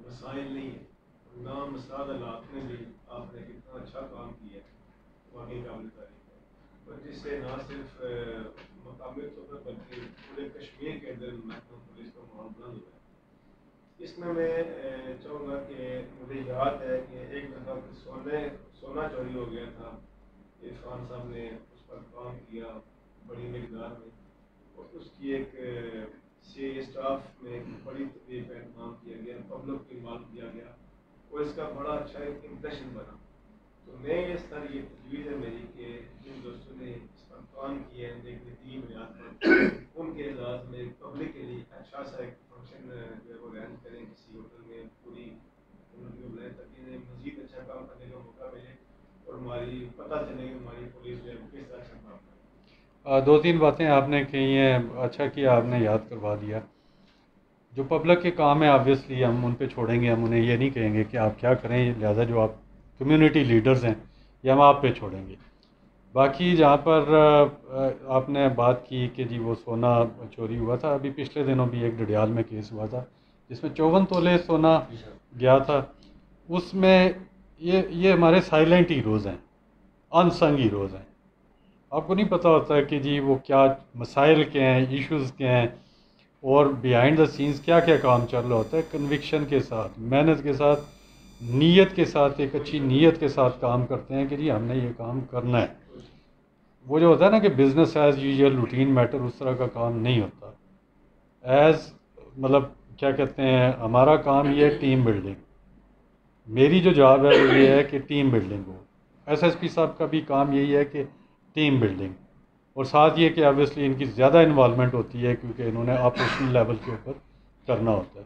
مسائل نہیں ہیں, نامسادات میں بھی آپ نے کتنا اچھا کام کیا ہے, واقعی قابل تعریف ہے. اور جس سے نہ صرف مقامی طور پر بلکہ پورے کشمیر کے اندر محکمہ پولیس کا ماحول بلند ہوا ہے. اس میں چاہوں گا کہ مجھے یاد ہے کہ ایک دفعہ سونا چوری ہو گیا تھا. عرفان صاحب نے اس پر کام کیا بڑی مقدار میں, اور اس کی ایک سی اسٹاف میں ایک بڑی تقریب کا اہتمام کیا گیا, پبلک کو انوالو کیا گیا, اور اس کا بڑا اچھا ایک امپریشن بنا. تو میں اس طرح یہ تجویز ہے میری کہ جن دوستوں نے اس پر کام کیا ہے ایک دینی بنیاد پر, ان کے اعزاز میں پبلک کے لیے اچھا سا ایک فنکشن جو ہے وہ ارینج کریں کسی ہوٹل میں, پوری کمیونٹی کو بلائیں تاکہ انہیں مزید اچھا کام کرنے کا موقع ملے اور ہماری پتہ چلے کہ ہماری پولیس جو ہے وہ کس طرح اچھا کام کرے. دو تین باتیں آپ نے کہی ہیں, اچھا کیا آپ نے یاد کروا دیا. جو پبلک کے کام ہے آبویسلی ہم ان پہ چھوڑیں گے, ہم انہیں یہ نہیں کہیں گے کہ آپ کیا کریں, لہٰذا جو آپ کمیونٹی لیڈرز ہیں یہ ہم آپ پہ چھوڑیں گے. باقی جہاں پر آپ نے بات کی کہ جی وہ سونا چوری ہوا تھا, ابھی پچھلے دنوں بھی ایک ڈڈیال میں کیس ہوا تھا جس میں 54 تولے سونا گیا تھا. اس میں یہ ہمارے سائلنٹ ہیروز ہیں, ان سنگ ہیروز ہیں. آپ کو نہیں پتہ ہوتا ہے کہ جی وہ کیا مسائل کیا ہیں, ایشوز کیا ہیں, اور بیہائنڈ دا سینس کیا کیا کام چل رہا ہوتا ہے. کنوکشن کے ساتھ, محنت کے ساتھ, نیت کے ساتھ, ایک اچھی نیت کے ساتھ کام کرتے ہیں کہ جی ہم نے یہ کام کرنا ہے. وہ جو ہوتا ہے نا کہ business as usual routine matter, اس طرح کا کام نہیں ہوتا. مطلب کیا کہتے ہیں, ہمارا کام یہ ہے ٹیم بلڈنگ. میری جو جاب ہے وہ یہ ہے کہ ٹیم بلڈنگ ہو. ایس ایس پی صاحب کا بھی کام یہی ہے کہ ٹیم بلڈنگ, اور ساتھ یہ کہ آبویسلی ان کی زیادہ انوالومنٹ ہوتی ہے کیونکہ انہوں نے آپریشنل لیول کے اوپر کرنا ہوتا ہے.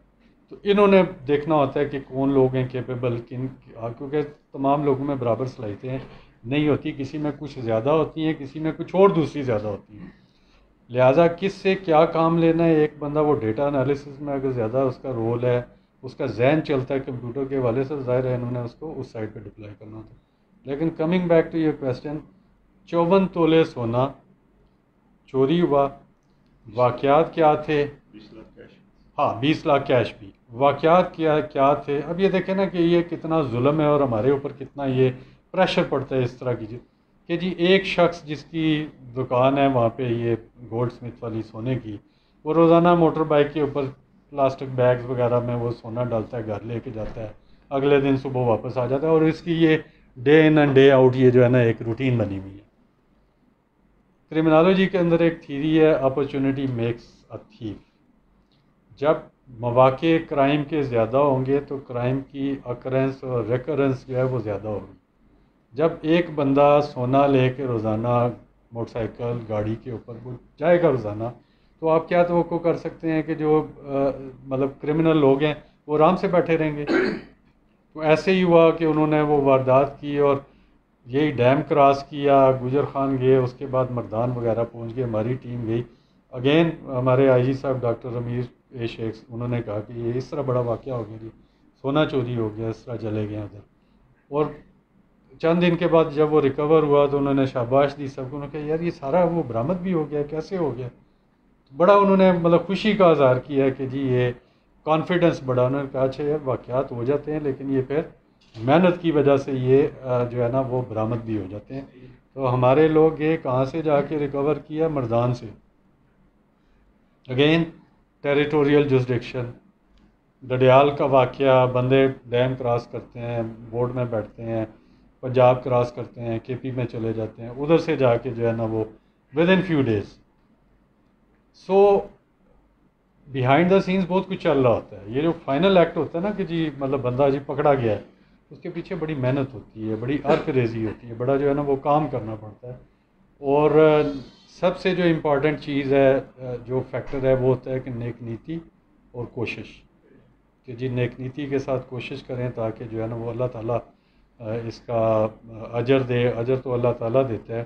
تو انہوں نے دیکھنا ہوتا ہے کہ کون لوگ ہیں کیپیبل, کیونکہ تمام لوگوں میں برابر صلاحیتیں نہیں ہوتی, کسی میں کچھ زیادہ ہوتی ہیں, کسی میں کچھ اور دوسری زیادہ ہوتی ہیں. لہٰذا کس سے کیا کام لینا ہے, ایک بندہ وہ ڈیٹا انالیسس میں اگر زیادہ اس کا رول ہے, اس کا ذہن چلتا ہے کمپیوٹر کے حوالے سے, ظاہر ہے انہوں نے اس کو اس سائڈ پہ ڈپلائی کرنا ہوتا. لیکن coming back to your question, 54 تولے سونا چوری ہوا. واقعات کیا تھے؟ 20 لاکھ کیش. ہاں 20 لاکھ کیش بھی. واقعات کیا تھے؟ اب یہ دیکھیں نا کہ یہ کتنا ظلم ہے اور ہمارے اوپر کتنا یہ پریشر پڑتا ہے اس طرح کی کہ جی ایک شخص جس کی دکان ہے وہاں پہ یہ گولڈ سمتھ والی سونے کی, وہ روزانہ موٹر بائک کے اوپر پلاسٹک بیگز وغیرہ میں وہ سونا ڈالتا ہے, گھر لے کے جاتا ہے, اگلے دن صبح واپس آ جاتا ہے, اور اس کی یہ day in and day out یہ جو ہے نا ایک روٹین بنی ہوئی ہے. کرمنالوجی کے اندر ایک تھیری ہے, اپرچونٹی میکس اے تھیف. جب مواقع کرائم کے زیادہ ہوں گے تو کرائم کی اکرنس اور ریکرنس جو ہے وہ زیادہ ہوگی. جب ایک بندہ سونا لے کے روزانہ موٹر سائیکل گاڑی کے اوپر وہ جائے گا روزانہ, تو آپ کیا توقع کر سکتے ہیں کہ جو مطلب کرمنل لوگ ہیں وہ آرام سے بیٹھے رہیں گے. تو ایسے ہی ہوا کہ انہوں نے وہ واردات کی اور یہی ڈیم کراس کیا, گجر خان گئے, اس کے بعد مردان وغیرہ پہنچ گئے, ہماری ٹیم گئی. اگین ہمارے آئی جی صاحب ڈاکٹر رمیز اے شیخ انہوں نے کہا کہ یہ اس طرح بڑا واقعہ ہو گیا جی, سونا چوری ہو گیا, اس طرح چلے گئے ادھر. اور چند دن کے بعد جب وہ ریکور ہوا تو انہوں نے شاباش دی سب کو, انہوں نے کہا یار یہ سارا وہ برآمد بھی ہو گیا, کیسے ہو گیا. بڑا انہوں نے مطلب خوشی کا اظہار کیا کہ جی یہ کانفیڈنس بڑا. انہوں نے کہا اچھا یار واقعات ہو جاتے ہیں لیکن یہ پھر محنت کی وجہ سے یہ جو ہے نا وہ برآمد بھی ہو جاتے ہیں. تو ہمارے لوگ یہ کہاں سے جا کے ریکور کیا, مردان سے. Again territorial جوسڈکشن. ڈڈیال کا واقعہ, بندے ڈیم کراس کرتے ہیں, بورڈ میں بیٹھتے ہیں, پنجاب کراس کرتے ہیں, کے پی میں چلے جاتے ہیں, ادھر سے جا کے جو ہے نا وہ with in few days. So behind the sense بہت کچھ چل رہا ہوتا ہے. یہ جو فائنل ایکٹ ہوتا ہے نا کہ جی مطلب بندہ جی پکڑا گیا ہے, اس کے پیچھے بڑی محنت ہوتی ہے, بڑی عرق ریزی ہوتی ہے, بڑا جو ہے نا وہ کام کرنا پڑتا ہے. اور سب سے جو امپورٹنٹ چیز ہے, جو فیکٹر ہے, وہ ہوتا ہے کہ نیک نیتی اور کوشش. کہ جی نیک نیتی کے ساتھ کوشش کریں تاکہ جو ہے نا وہ اللہ تعالیٰ اس کا اجر دے. اجر تو اللہ تعالیٰ دیتا ہے.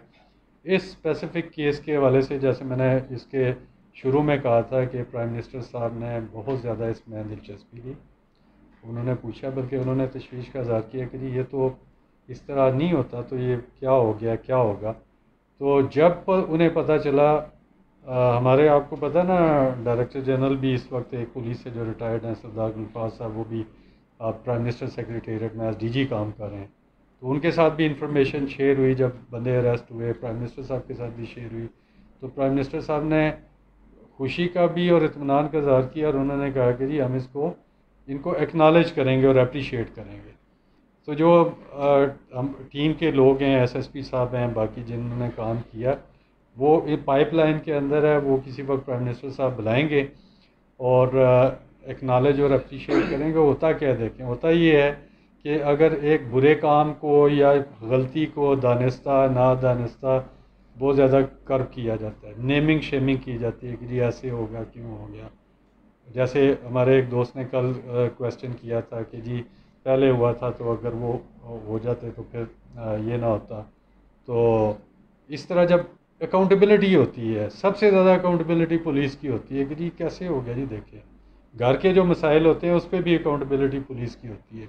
اس اسپیسیفک کیس کے حوالے سے جیسے میں نے اس کے شروع میں کہا تھا کہ پرائم منسٹر صاحب نے بہت زیادہ اس میں دلچسپی لی. انہوں نے پوچھا, بلکہ انہوں نے تشویش کا اظہار کیا کہ جی یہ تو اس طرح نہیں ہوتا, تو یہ کیا ہو گیا, کیا ہوگا. تو جب انہیں پتہ چلا, ہمارے آپ کو پتہ نا ڈائریکٹر جنرل بھی اس وقت ایک پولیس سے جو ریٹائرڈ ہیں سردار گلفاظ صاحب, وہ بھی پرائم منسٹر سیکریٹریٹ میں ایز ڈی جی کام کر رہے ہیں. تو ان کے ساتھ بھی انفارمیشن شیئر ہوئی. جب بندے اریسٹ ہوئے پرائم منسٹر صاحب کے ساتھ بھی شیئر ہوئی. تو پرائم منسٹر صاحب نے خوشی کا بھی اور اطمینان کا اظہار کیا، اور انہوں نے کہا کہ جی ہم ان کو ایکنالج کریں گے اور اپریشیٹ کریں گے. تو جو ہم ٹیم کے لوگ ہیں، ایس ایس پی صاحب ہیں، باقی جنہوں نے کام کیا، وہ پائپ لائن کے اندر ہے، وہ کسی وقت پرائم منسٹر صاحب بلائیں گے اور ایکنالج اور اپریشیٹ کریں گے. ہوتا کیا دیکھیں، ہوتا یہ ہے کہ اگر ایک برے کام کو یا غلطی کو دانستہ نادانستہ بہت زیادہ کرب کیا جاتا ہے، نیمنگ شیمنگ کی جاتی ہے کہ جی ایسے ہو گیا، کیوں ہو گیا. جیسے ہمارے ایک دوست نے کل کویسچن کیا تھا کہ جی پہلے ہوا تھا تو اگر وہ ہو جاتے تو پھر یہ نہ ہوتا. تو اس طرح جب اکاؤنٹیبلٹی ہوتی ہے، سب سے زیادہ اکاؤنٹیبلٹی پولیس کی ہوتی ہے کہ جی کیسے ہو گیا. جی دیکھیں گھر کے جو مسائل ہوتے ہیں اس پہ بھی اکاؤنٹیبلٹی پولیس کی ہوتی ہے،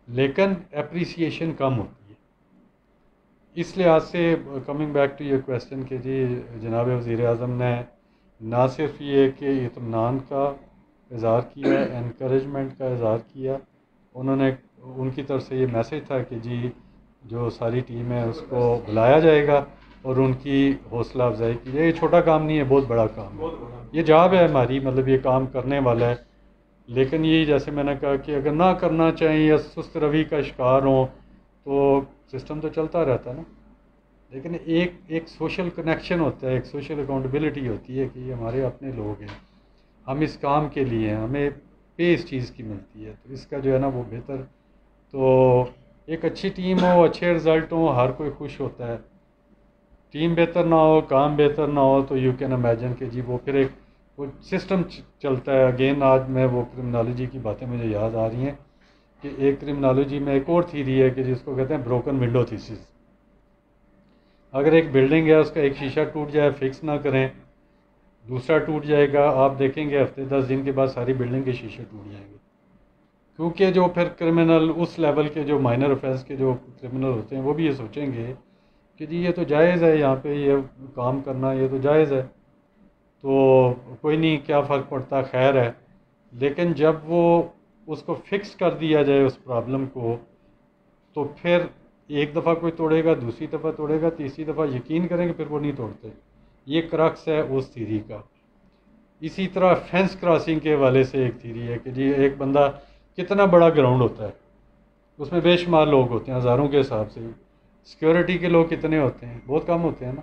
لیکن اپریسیشن کم ہوتی ہے. اس لحاظ سے کمنگ بیک ٹو یہ کویسچن کہ جی جناب وزیر اعظم نے نہ صرف یہ کہ اطمینان کا اظہار کیا، انکریجمنٹ کا اظہار کیا، انہوں نے ان کی طرف سے یہ میسیج تھا کہ جی جو ساری ٹیم ہے اس کو بلایا جائے گا اور ان کی حوصلہ افزائی کی جائے. یہ چھوٹا کام نہیں ہے، بہت بڑا کام ہے، یہ جاب ہے ہماری، مطلب یہ کام کرنے والا ہے. لیکن یہ جیسے میں نے کہا کہ اگر نہ کرنا چاہیں یا سست روی کا شکار ہوں تو سسٹم تو چلتا رہتا ہے نا. لیکن ایک سوشل کنیکشن ہوتا ہے، ایک سوشل اکاؤنٹیبلٹی ہوتی ہے کہ یہ ہمارے اپنے لوگ ہیں، ہم اس کام کے لیے ہیں، ہمیں پے اس چیز کی ملتی ہے. تو اس کا جو ہے نا وہ بہتر، تو ایک اچھی ٹیم ہو، اچھے رزلٹ ہوں، ہر کوئی خوش ہوتا ہے. ٹیم بہتر نہ ہو، کام بہتر نہ ہو تو یو کین امیجن کہ جی وہ پھر ایک وہ سسٹم چلتا ہے. اگین آج میں وہ کرمنالوجی کی باتیں مجھے یاد آ رہی ہیں کہ ایک کرمنالوجی میں ایک اور تھیری ہے کہ جس کو کہتے ہیں بروکن ونڈو تھیسس. اگر ایک بلڈنگ ہے، اس کا ایک شیشہ ٹوٹ جائے، فکس نہ کریں، دوسرا ٹوٹ جائے گا، آپ دیکھیں گے ہفتے 10 دن کے بعد ساری بلڈنگ کے شیشے ٹوٹ جائیں گے. کیونکہ جو پھر کرمنل اس لیول کے جو مائنر افینس کے جو کرمنل ہوتے ہیں وہ بھی یہ سوچیں گے کہ جی یہ تو جائز ہے، یہاں پہ یہ کام کرنا یہ تو جائز ہے، تو کوئی نہیں، کیا فرق پڑتا، خیر ہے. لیکن جب وہ اس کو فکس کر دیا جائے اس پرابلم کو، تو پھر ایک دفعہ کوئی توڑے گا، دوسری دفعہ توڑے گا، تیسری دفعہ یقین کریں گے پھر وہ نہیں توڑتے. یہ کرکس ہے اس تھیری کا. اسی طرح فینس کراسنگ کے حوالے سے ایک تھیری ہے کہ جی ایک بندہ کتنا بڑا گراؤنڈ ہوتا ہے، اس میں بے شمار لوگ ہوتے ہیں، ہزاروں کے حساب سے. سیکیورٹی کے لوگ کتنے ہوتے ہیں؟ بہت کم ہوتے ہیں نا.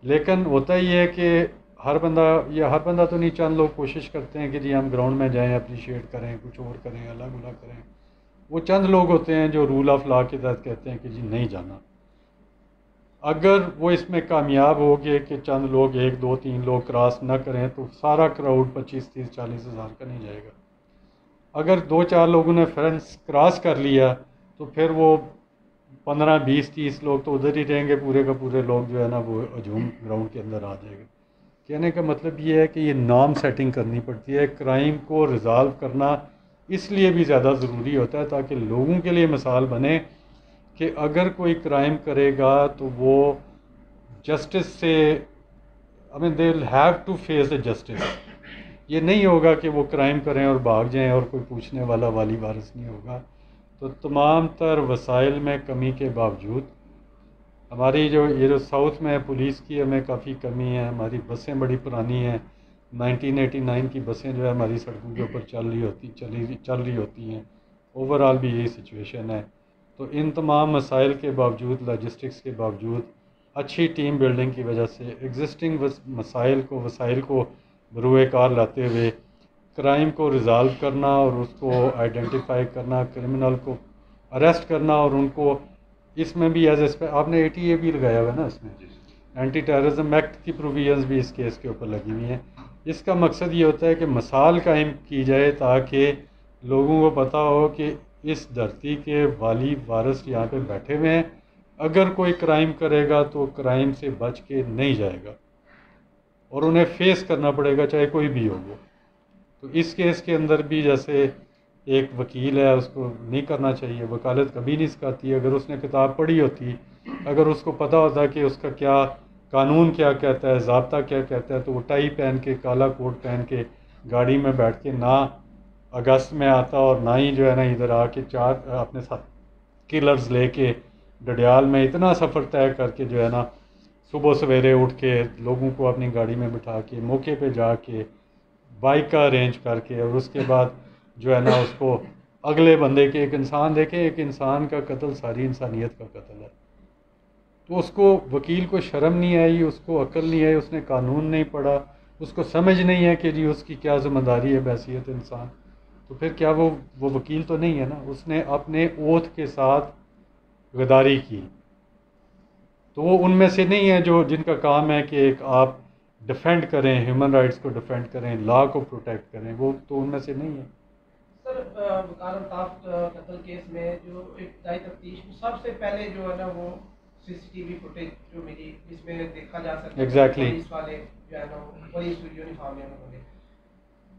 لیکن ہوتا یہ ہے کہ ہر بندہ تو نہیں، چند لوگ کوشش کرتے ہیں کہ جی ہم گراؤنڈ میں جائیں، اپریشیٹ کریں، کچھ اور کریں، الگ الگ کریں. وہ چند لوگ ہوتے ہیں جو رول آف لا کے تحت کہتے ہیں کہ جی نہیں جانا. اگر وہ اس میں کامیاب ہو گئے کہ چند لوگ 1 2 3 لوگ کراس نہ کریں تو سارا کراؤڈ 25 30 40 ہزار کا نہیں جائے گا. اگر 2 4 لوگوں نے فرینس کراس کر لیا تو پھر وہ 15 20 30 لوگ تو ادھر ہی رہیں گے، پورے کا پورے لوگ جو ہے نا وہ ہجوم گراؤنڈ کے اندر آ جائے گا. کہنے کا مطلب یہ ہے کہ یہ نام سیٹنگ کرنی پڑتی ہے. کرائم کو ریزالو کرنا اس لیے بھی زیادہ ضروری ہوتا ہے تاکہ لوگوں کے لیے مثال بنے کہ اگر کوئی کرائم کرے گا تو وہ جسٹس سے they will have to face the justice. یہ نہیں ہوگا کہ وہ کرائم کریں اور بھاگ جائیں اور کوئی پوچھنے والا والی وارث نہیں ہوگا. تو تمام تر وسائل میں کمی کے باوجود ہماری یہ جو ساؤتھ میں پولیس کی ہمیں کافی کمی ہے. ہماری بسیں بڑی پرانی ہیں، 1989 کی بسیں جو ہے ہماری سڑکوں کے اوپر چل رہی ہوتی ہیں. اوور آل بھی یہی سچویشن ہے. تو ان تمام مسائل کے باوجود، لاجسٹکس کے باوجود، اچھی ٹیم بلڈنگ کی وجہ سے ایگزسٹنگ وسائل کو بروئے کار لاتے ہوئے کرائم کو ریزالو کرنا اور اس کو آئیڈینٹیفائی کرنا، کرمنل کو اریسٹ کرنا، اور ان کو اس میں بھی آپ نے ATA بھی لگایا ہوا ہے نا، اس میں اینٹی ٹیررزم ایکٹ کی پروویژنز بھی اس کیس کے اوپر لگی ہوئی ہیں. اس کا مقصد یہ ہوتا ہے کہ مثال قائم کی جائے تاکہ لوگوں کو پتہ ہو کہ اس دھرتی کے والی وارث یہاں پہ بیٹھے ہوئے ہیں. اگر کوئی کرائم کرے گا تو کرائم سے بچ کے نہیں جائے گا اور انہیں فیس کرنا پڑے گا چاہے کوئی بھی ہو وہ. تو اس کیس کے اندر بھی جیسے ایک وکیل ہے، اس کو نہیں کرنا چاہیے، وکالت کبھی نہیں سکھاتی. اگر اس نے کتاب پڑھی ہوتی، اگر اس کو پتہ ہوتا کہ اس کا کیا قانون کیا کہتا ہے، ضابطہ کیا کہتا ہے، تو وہ ٹائی پہن کے، کالا کوٹ پہن کے گاڑی میں بیٹھ کے نہ اگست میں آتا اور نہ ہی جو ہے نا ادھر آ کے 4 اپنے ساتھ کلرز لے کے ڈڈیال میں اتنا سفر طے کر کے جو ہے نا صبح سویرے اٹھ کے لوگوں کو اپنی گاڑی میں بٹھا کے موقع پہ جا کے بائک کا ارینج کر کے اور اس کے بعد جو ہے نا اس کو اگلے بندے کے ایک انسان دیکھیں، ایک انسان کا قتل ساری انسانیت کا قتل ہے. تو اس کو وکیل کو شرم نہیں آئی، اس کو عقل نہیں آئی، اس نے قانون نہیں پڑھا، اس کو سمجھ نہیں ہے کہ جی اس کی کیا ذمہ داری ہے بحیثیت انسان. تو پھر کیا وہ وکیل تو نہیں ہے نا، اس نے اپنے اوتھ کے ساتھ غداری کی. تو وہ ان میں سے نہیں ہے جو جن کا کام ہے کہ ایک آپ ڈیفینڈ کریں، ہیومن رائٹس کو ڈیفینڈ کریں، لا کو پروٹیکٹ کریں، وہ تو ان میں سے نہیں ہے. سر وقار الطاف قتل کیس میں جو ابتدائی تفتیش میں سب سے پہلے جو ہے نا وہ سی سی ٹی وی فوٹیج جو ملی جس میں دیکھا جا سکتا ہے Exactly. پولیس والے جو ہے نا پولیس یونیفارم میں انہوں نے.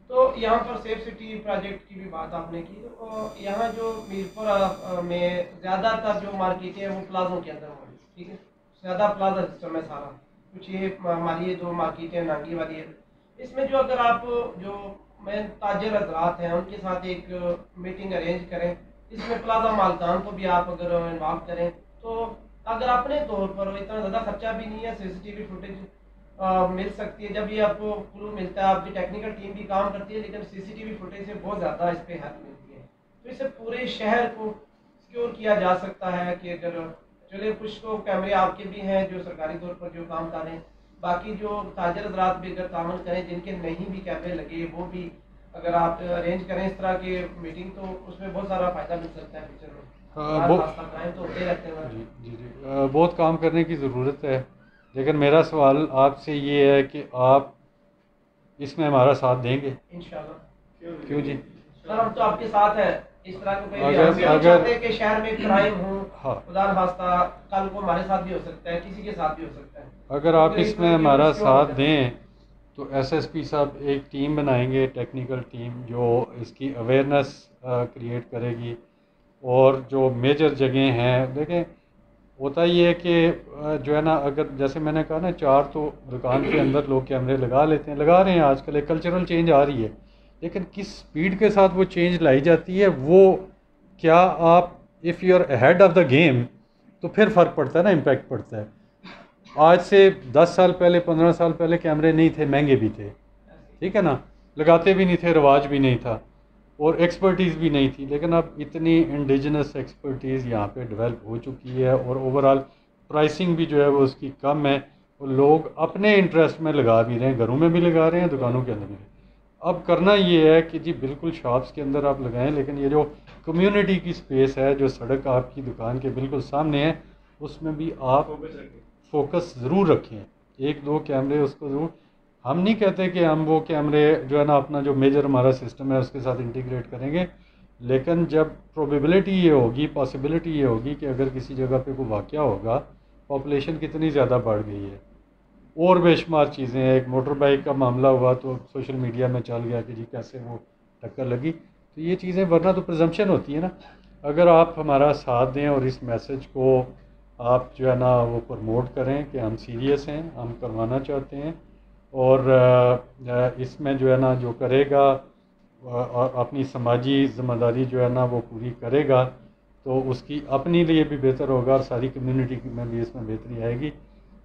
تو یہاں پر سیف سٹی پروجیکٹ کی بھی بات آپ نے کی. تو یہاں جو میرپور میں زیادہ تر جو مارکیٹیں ہیں وہ پلازوں کے اندر ہوں، ٹھیک ہے، زیادہ پلازا سسٹم ہے سارا کچھ. یہ ہماری یہ جو مارکیٹیں نانگی والی ہے، اس میں جو اگر آپ جو مین تاجر حضرات ہیں ان کے ساتھ ایک میٹنگ ارینج کریں، اس میں پلازا مالکان کو بھی آپ اگر انوالو کریں تو اگر اپنے طور پر اتنا زیادہ خرچہ بھی نہیں ہے، سی سی ٹی وی فوٹیج مل سکتی ہے. جب یہ آپ کو کلو ملتا ہے، آپ کی ٹیکنیکل ٹیم بھی کام کرتی ہے، لیکن سی سی ٹی وی فوٹیج سے بہت زیادہ اس پہ ہیلپ ملتی ہے. تو اس سے پورے شہر کو سیکیور کیا جا سکتا ہے کہ اگر چلے کچھ تو کیمرے آپ کے بھی ہیں جو سرکاری طور پر جو کام کر رہے ہیں، باقی جو تاجر حضرات بھی اگر تعاون کریں جن کے نہیں بھی کیمرے لگے وہ بھی اگر آپ ارینج کریں اس طرح کی میٹنگ تو اس میں بہت سارا فائدہ مل سکتا ہے فیوچر میں. کرائم تو ہوتے رہتے ہیں. جی جی جی بہت کام کرنے کی ضرورت ہے، لیکن میرا سوال آپ سے یہ ہے کہ آپ اس میں ہمارا ساتھ دیں گے؟ انشاءاللہ. کیوں جی؟ سر ہم تو آپ کے ساتھ ہیں. اس طرح کو اگر چاہتے ہیں کہ شہر میں کرائم ہو، ہاں، خدا نخواستہ کل کو ہمارے ساتھ بھی ہو سکتا ہے، کسی کے ساتھ بھی ہو سکتا ہے. اگر آپ اس میں ہمارا ساتھ دیں تو ایس ایس پی صاحب ایک ٹیم بنائیں گے، ٹیکنیکل ٹیم، جو اس کی اویئرنیس کریٹ کرے گی. اور جو میجر جگہیں ہیں، دیکھیں ہوتا یہ ہے کہ جو ہے نا اگر جیسے میں نے کہا نا 4 تو دکان کے اندر لوگ کیمرے لگا لیتے ہیں، لگا رہے ہیں آج کل، ایک کلچرل چینج آ رہی ہے، لیکن کس سپیڈ کے ساتھ وہ چینج لائی جاتی ہے، وہ کیا آپ if you are head of the game تو پھر فرق پڑتا ہے نا، امپیکٹ پڑتا ہے. آج سے 10 سال پہلے 15 سال پہلے کیمرے نہیں تھے، مہنگے بھی تھے، ٹھیک ہے نا، لگاتے بھی نہیں تھے، رواج بھی نہیں تھا اور ایکسپرٹیز بھی نہیں تھی. لیکن اب اتنی انڈیجنس ایکسپرٹیز یہاں پہ ڈیولپ ہو چکی ہے اور اوور آل پرائسنگ بھی جو ہے وہ اس کی کم ہے، اور لوگ اپنے انٹرسٹ میں لگا بھی رہے ہیں، گھروں میں بھی لگا رہے ہیں، دکانوں کے اندر بھی. اب کرنا یہ ہے کہ جی بالکل شاپس کے اندر آپ لگائیں، لیکن یہ جو کمیونٹی کی سپیس ہے، جو سڑک آپ کی دکان کے بالکل سامنے ہے، اس میں بھی آپ فوکس ضرور رکھیں. 1-2 کیمرے اس کو ضرور. ہم نہیں کہتے کہ ہم وہ کیمرے جو ہے نا اپنا جو میجر ہمارا سسٹم ہے اس کے ساتھ انٹیگریٹ کریں گے، لیکن جب پروبیبلٹی یہ ہوگی، پاسبلٹی یہ ہوگی کہ اگر کسی جگہ پہ کوئی واقعہ ہوگا، پاپولیشن کتنی زیادہ بڑھ گئی ہے، اور بے شمار چیزیں ہیں. ایک موٹر بائک کا معاملہ ہوا تو سوشل میڈیا میں چل گیا کہ جی کیسے وہ ٹکر لگی. تو یہ چیزیں ورنہ تو پرزمپشن ہوتی ہے نا. اگر آپ ہمارا ساتھ دیں اور اس میسج کو آپ جو ہے نا وہ پروموٹ کریں کہ ہم سیریس ہیں، ہم کروانا چاہتے ہیں، اور اس میں جو ہے نا جو کرے گا اور اپنی سماجی ذمہ داری جو ہے نا وہ پوری کرے گا، تو اس کی اپنی لیے بھی بہتر ہوگا اور ساری کمیونٹی میں بھی اس میں بہتری آئے گی.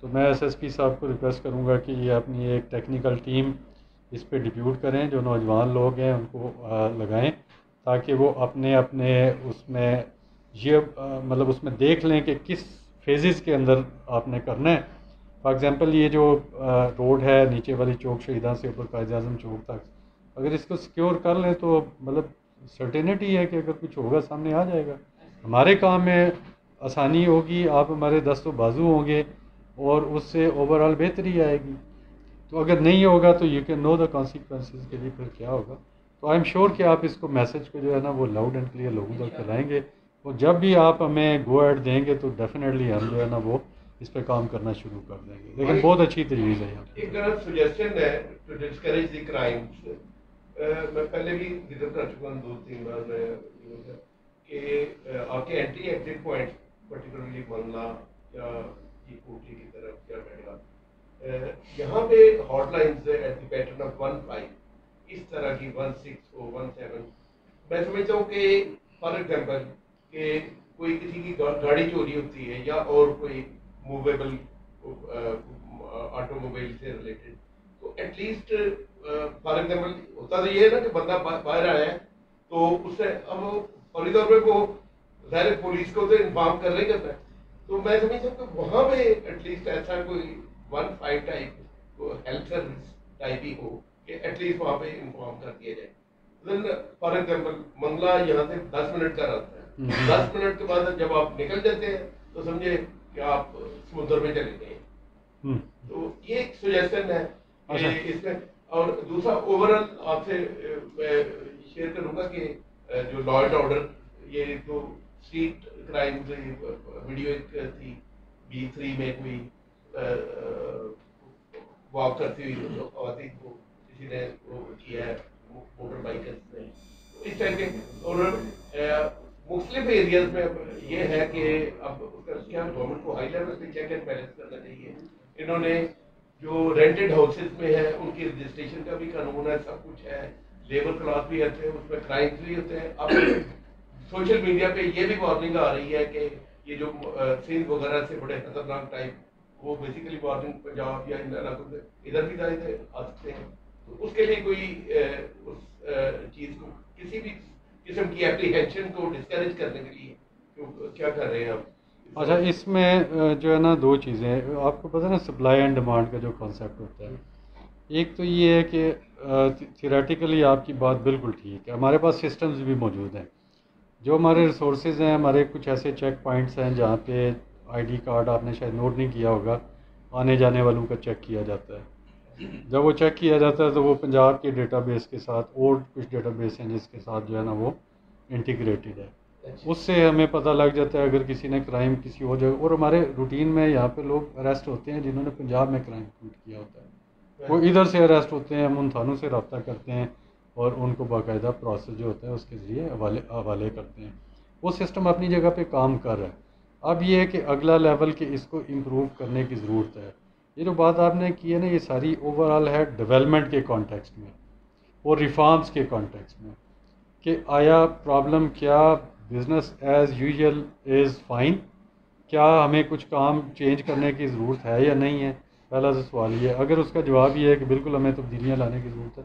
تو میں ایس ایس پی صاحب کو ریکویسٹ کروں گا کہ یہ اپنی ایک ٹیکنیکل ٹیم اس پہ ڈپیوٹ کریں، جو نوجوان لوگ ہیں ان کو لگائیں، تاکہ وہ اپنے اس میں یہ مطلب اس میں دیکھ لیں کہ کس فیزز کے اندر آپ نے کرنا ہے. فار ایگزامپل یہ جو روڈ ہے نیچے والی چوک شہیداں سے اوپر قائد اعظم چوک تک، اگر اس کو سیکیور کر لیں تو مطلب سرٹینٹی ہے کہ اگر کچھ ہوگا سامنے آ جائے گا. ہمارے کام میں آسانی ہوگی، آپ ہمارے دست و بازو ہوں گے اور اس سے اوور آل بہتری آئے گی. تو اگر نہیں ہوگا تو you can know the consequences کے لیے پھر کیا ہوگا. تو آئی ایم شیور کہ آپ اس کو میسج کو جو ہے نا وہ لاؤڈ اینڈ کلیئر لوگوں تک پھیلائیں گے، اور جب بھی آپ ہمیں گو ایڈ دیں گے تو ڈیفینیٹلی ہم جو ہے نا وہ اس پہ کام کرنا شروع کر دیں گے. لیکن بہت اچھی تجویز ہے یہاں پہ. ایک طرح سجیشن ہے ٹو ڈسکریج دی کرائمس. میں پہلے بھی ذکر کر چکا ہوں 2-3 بار میں کہ آپ کے entry exit point particularly Mangla یا یہ کوٹھی کی طرف یا بیٹھا یہاں پہ hot lines at the pattern of 15 اس طرح کی 16 میں سمجھتا ہوں کہ فار ایگزامپل کہ کوئی کسی کی گاڑی چوری ہوتی ہے یا اور کوئی موویبل آٹو موبائل سے ریلیٹڈ. تو ایٹ لیسٹ فار ایگزامپل ہوتا تو یہ ہے نا کہ بندہ باہر آیا ہے تو اس سے اب فوری طور پہ وہ ظاہر پولیس کو تو انفارم کرنا ہی کرنا ہے. تو میں سمجھتا ہوں کہ وہاں پہ ایٹ لیسٹ ایسا کوئی 1-5 ٹائپ ہیلتھ سروس ٹائپ ہی ہو کہ ایٹ لیسٹ وہاں پہ انفارم کر دیا جائے. فار ایگزامپل منگلا یہاں سے 10 منٹ کا راستہ ہے, 10 منٹ کے بعد جب آپ نکل جاتے ہیں تو سمجھے کہ آپ سمندر میں چلے گئے. تو یہ ایک سجیشن ہے اس میں. اور دوسرا اوور آل آپ سے شیئر کروں گا کہ جو لا اینڈ آرڈر یہ جو اسٹریٹ کرائم ویڈیو تھی B3 میں کوئی واک کرتی ہوئی خواتین کو کسی نے وہ کیا ہے موٹر بائکرز نے اس طرح کے. اور مختلف ایریاز میں یہ ہے کہ اب کیا گورنمنٹ کو ہائی لیول پہ چیک اینڈ بیلنس کرنا چاہیے. انہوں نے جو رینٹڈ ہاؤسز میں ہے ان کی رجسٹریشن کا بھی قانون ہے, سب کچھ ہے, لیبر کلاس بھی ہوتے ہیں, اس میں کرائمز بھی ہوتے ہیں. اب سوشل میڈیا پہ یہ بھی وارننگ آ رہی ہے کہ یہ جو سندھ وغیرہ سے بڑے خطرناک ٹائپ وہ بیسیکلی وارننگ پنجاب یا ان علاقوں سے ادھر بھی آ سکتے ہیں. تو اس کے لیے کوئی اس چیز کو کسی بھی قسم کی اپریہینشن کو ڈسکریج کرنے کے لیے کیا کر رہے ہیں آپ؟ اچھا, اس میں جو ہے نا دو چیزیں ہیں. آپ کو پتہ ہے نا سپلائی اینڈ ڈیمانڈ کا جو کانسیپٹ ہوتا ہے, ایک تو یہ ہے کہ تھیوریٹیکلی آپ کی بات بالکل ٹھیک ہے, ہمارے پاس سسٹمز بھی موجود ہیں. جو ہمارے ریسورسز ہیں, ہمارے کچھ ایسے چیک پوائنٹس ہیں جہاں پہ ID کارڈ آپ نے شاید نوٹ نہیں کیا ہوگا, آنے جانے والوں کا چیک کیا جاتا ہے. جب وہ چیک کیا جاتا ہے تو وہ پنجاب کے ڈیٹا بیس کے ساتھ اور کچھ ڈیٹا بیس ہیں جس کے ساتھ جو ہے نا وہ انٹیگریٹڈ ہے. اس سے ہمیں پتہ لگ جاتا ہے اگر کسی نے کرائم کسی اور جگہ, اور ہمارے روٹین میں یہاں پہ لوگ اریسٹ ہوتے ہیں جنہوں نے پنجاب میں کرائم کمٹ کیا ہوتا ہے, وہ ادھر سے اریسٹ ہوتے ہیں, ہم ان تھانوں سے رابطہ کرتے ہیں اور ان کو باقاعدہ پروسیس جو ہوتا ہے اس کے ذریعے حوالے کرتے ہیں. وہ سسٹم اپنی جگہ پہ کام کر رہا ہے. اب یہ ہے کہ اگلا لیول کہ اس کو امپروو کرنے کی ضرورت ہے. یہ جو بات آپ نے کی ہے نا, یہ ساری اوور آل ہے ڈیولپمنٹ کے کانٹیکسٹ میں اور ریفارمز کے کانٹیکسٹ میں, کہ آیا پرابلم کیا business as usual is fine, کیا ہمیں کچھ کام چینج کرنے کی ضرورت ہے یا نہیں ہے. پہلا تو سوال یہ ہے. اگر اس کا جواب یہ ہے کہ بالکل ہمیں تبدیلیاں لانے کی ضرورت ہے,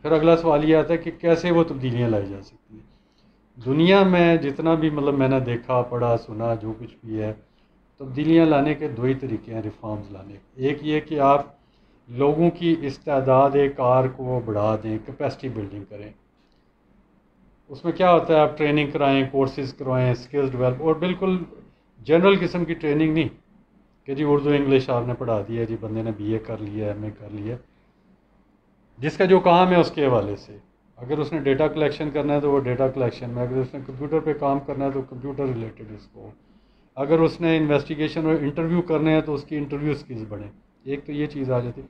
پھر اگلا سوال یہ آتا ہے کہ کیسے وہ تبدیلیاں لائی جا سکتی ہیں. دنیا میں جتنا بھی مطلب میں نے دیکھا پڑھا سنا جو کچھ بھی ہے, تبدیلیاں لانے کے دو ہی طریقے ہیں ریفارمز لانے کے. ایک یہ کہ آپ لوگوں کی استعداد کار کو بڑھا دیں, کیپیسٹی بلڈنگ کریں. اس میں کیا ہوتا ہے, آپ ٹریننگ کرائیں, کورسز کروائیں, اسکلز ڈیولپ, اور بالکل جنرل قسم کی ٹریننگ نہیں کہ جی اردو انگلش آپ نے پڑھا دی ہے, جی بندے نے BA کر لیا, MA کر لیا, جس کا جو کام ہے اس کے حوالے سے. اگر اس نے ڈیٹا کلیکشن کرنا ہے تو وہ ڈیٹا کلیکشن میں, اگر اس نے کمپیوٹر پہ کام کرنا ہے تو کمپیوٹر ریلیٹڈ اس کو, اگر اس نے انویسٹیگیشن اور انٹرویو کرنے ہیں تو اس کی انٹرویو اسکلز بڑھیں. ایک تو یہ چیز آ جاتی.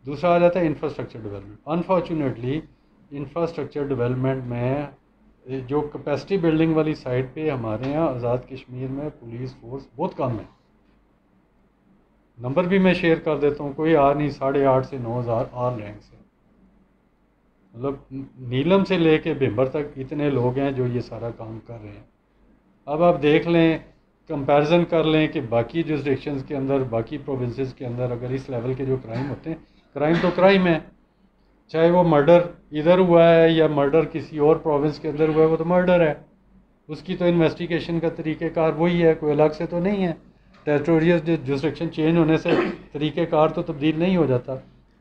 دوسرا آ جاتا ہے infrastructure development. Unfortunately infrastructure development میں جو کیپیسٹی بلڈنگ والی سائڈ پہ ہمارے یہاں آزاد کشمیر میں پولیس فورس بہت کم ہے. نمبر بھی میں شیئر کر دیتا ہوں, کوئی نہیں, 8,500 سے 9,000 آر رینک سے, مطلب نیلم سے لے کے بھمبر تک اتنے لوگ ہیں جو یہ سارا کام کر رہے ہیں. اب آپ دیکھ لیں, کمپیرزن کر لیں کہ باقی جورسڈکشنز کے اندر, باقی پروونسز کے اندر اگر اس لیول کے جو کرائم ہوتے ہیں, کرائم تو کرائم ہے, چاہے وہ مرڈر ادھر ہوا ہے یا مرڈر کسی اور پروونس کے اندر ہوا ہے, وہ تو مرڈر ہے. اس کی تو انویسٹیگیشن کا طریقہ کار وہی ہے, کوئی الگ سے تو نہیں ہے. ٹیریٹوریل جورسڈکشن چینج ہونے سے طریقہ کار تو تبدیل نہیں ہو جاتا,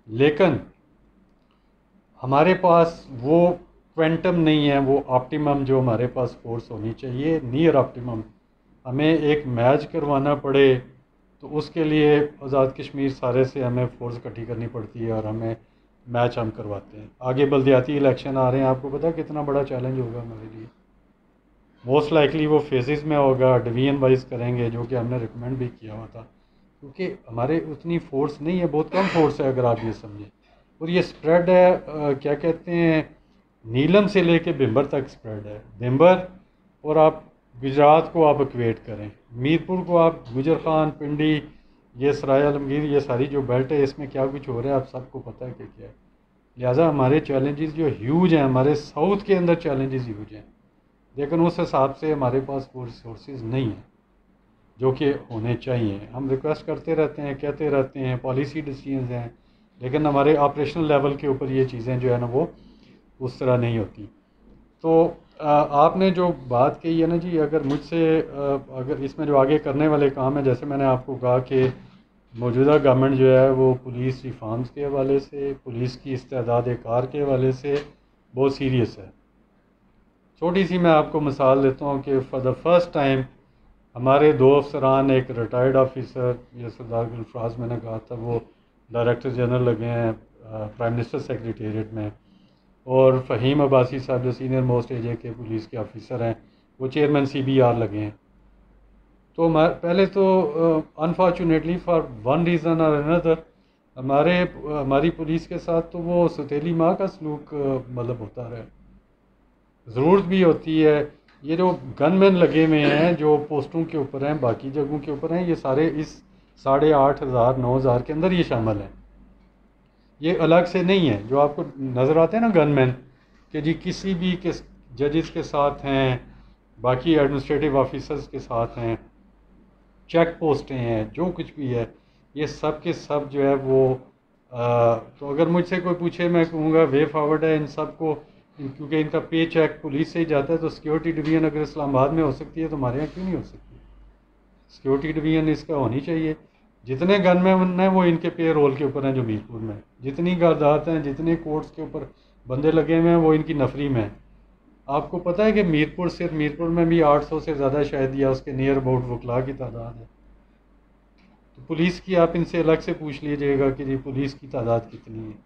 لیکن ہمارے پاس وہ کوینٹم نہیں ہے, وہ آپٹیمم جو ہمارے پاس فورس ہونی چاہیے, نیئر آپٹیمم. ہمیں ایک میچ کروانا پڑے تو اس کے لیے آزاد کشمیر سارے سے ہمیں فورس اکٹھی کرنی پڑتی ہے اور ہمیں میچ ہم کرواتے ہیں. آگے بلدیاتی الیکشن آ رہے ہیں, آپ کو پتہ کتنا بڑا چیلنج ہوگا ہمارے لیے. موسٹ لائکلی وہ فیزز میں ہوگا, ڈویژن وائز کریں گے, جو کہ ہم نے ریکمینڈ بھی کیا ہوا تھا, کیونکہ ہمارے اتنی فورس نہیں ہے, بہت کم فورس ہے اگر آپ یہ سمجھیں. اور یہ سپریڈ ہے, کیا کہتے ہیں, نیلم سے لے کے بھمبر تک سپریڈ ہے. بھمبر اور آپ گجرات کو آپ اکویٹ کریں, میرپور کو آپ گجر خان, پنڈی, یہ سرائے عالمگیر, یہ ساری جو بیلٹ ہے اس میں کیا کچھ ہو رہا ہے آپ سب کو پتہ ہے کہ کیا ہے. لہٰذا ہمارے چیلنجز جو ہیوج ہیں, ہمارے ساؤتھ کے اندر چیلنجز ہیوج ہیں, لیکن اس حساب سے ہمارے پاس وہ ریسورسز نہیں ہیں. جو کہ ہونے چاہیے. ہم ریکویسٹ کرتے رہتے ہیں, کہتے رہتے ہیں, پالیسی ڈیسیژنز ہیں, لیکن ہمارے آپریشنل لیول کے اوپر یہ چیزیں جو ہے نا وہ اس طرح نہیں ہوتی. تو آپ نے جو بات کہی ہے نا جی, اگر مجھ سے اگر اس میں جو آگے کرنے والے کام ہیں, جیسے میں نے آپ کو کہا کہ موجودہ گورنمنٹ جو ہے وہ پولیس ریفارمز کے حوالے سے, پولیس کی استعداد کار کے حوالے سے بہت سیریس ہے. چھوٹی سی میں آپ کو مثال دیتا ہوں کہ فار دا فرسٹ ٹائم ہمارے 2 افسران, ایک ریٹائرڈ آفیسر یہ سردار گلفراز میں نے کہا تھا, وہ ڈائریکٹر جنرل لگے ہیں پرائم منسٹر سیکریٹریٹ میں, اور فہیم عباسی صاحب جو سینئر موسٹ ایج کے پولیس کے آفیسر ہیں وہ چیئرمین CBR لگے ہیں. تو پہلے تو انفارچونیٹلی فار ون ریزن اور اندر ہماری پولیس کے ساتھ تو وہ ستیلی ماں کا سلوک مطلب ہوتا رہا. ضرورت بھی ہوتی ہے. یہ جو گن مین لگے ہوئے ہیں جو پوسٹوں کے اوپر ہیں, باقی جگہوں کے اوپر ہیں, یہ سارے اس 8,500 9,000 کے اندر یہ شامل ہیں. یہ الگ سے نہیں ہے. جو آپ کو نظر آتے ہیں نا گن مین کہ جی کسی بھی ججز کے ساتھ ہیں, باقی ایڈمنسٹریٹو آفیسرز کے ساتھ ہیں, چیک پوسٹیں ہیں, جو کچھ بھی ہے, یہ سب کے سب جو ہے وہ تو اگر مجھ سے کوئی پوچھے میں کہوں گا وے فارورڈ ہے ان سب کو, کیونکہ ان کا پے چیک پولیس سے ہی جاتا ہے. تو سیکیورٹی ڈویژن اگر اسلام آباد میں ہو سکتی ہے تو ہمارے یہاں کیوں نہیں ہو سکتی؟ سیکیورٹی ڈویژن اس کا ہونی چاہیے. جتنے گن مین ہیں وہ ان کے پے رول کے اوپر ہیں جو میرپور میں, جتنی واردات ہیں, جتنے کورٹس کے اوپر بندے لگے ہوئے ہیں وہ ان کی نفری میں ہیں. آپ کو پتہ ہے کہ صرف میرپور میں بھی 800 سے زیادہ شاید یا اس کے نیئر اباؤٹ وکلاء کی تعداد ہے. تو پولیس کی آپ ان سے الگ سے پوچھ لیجئے گا کہ جی پولیس کی تعداد کتنی ہے,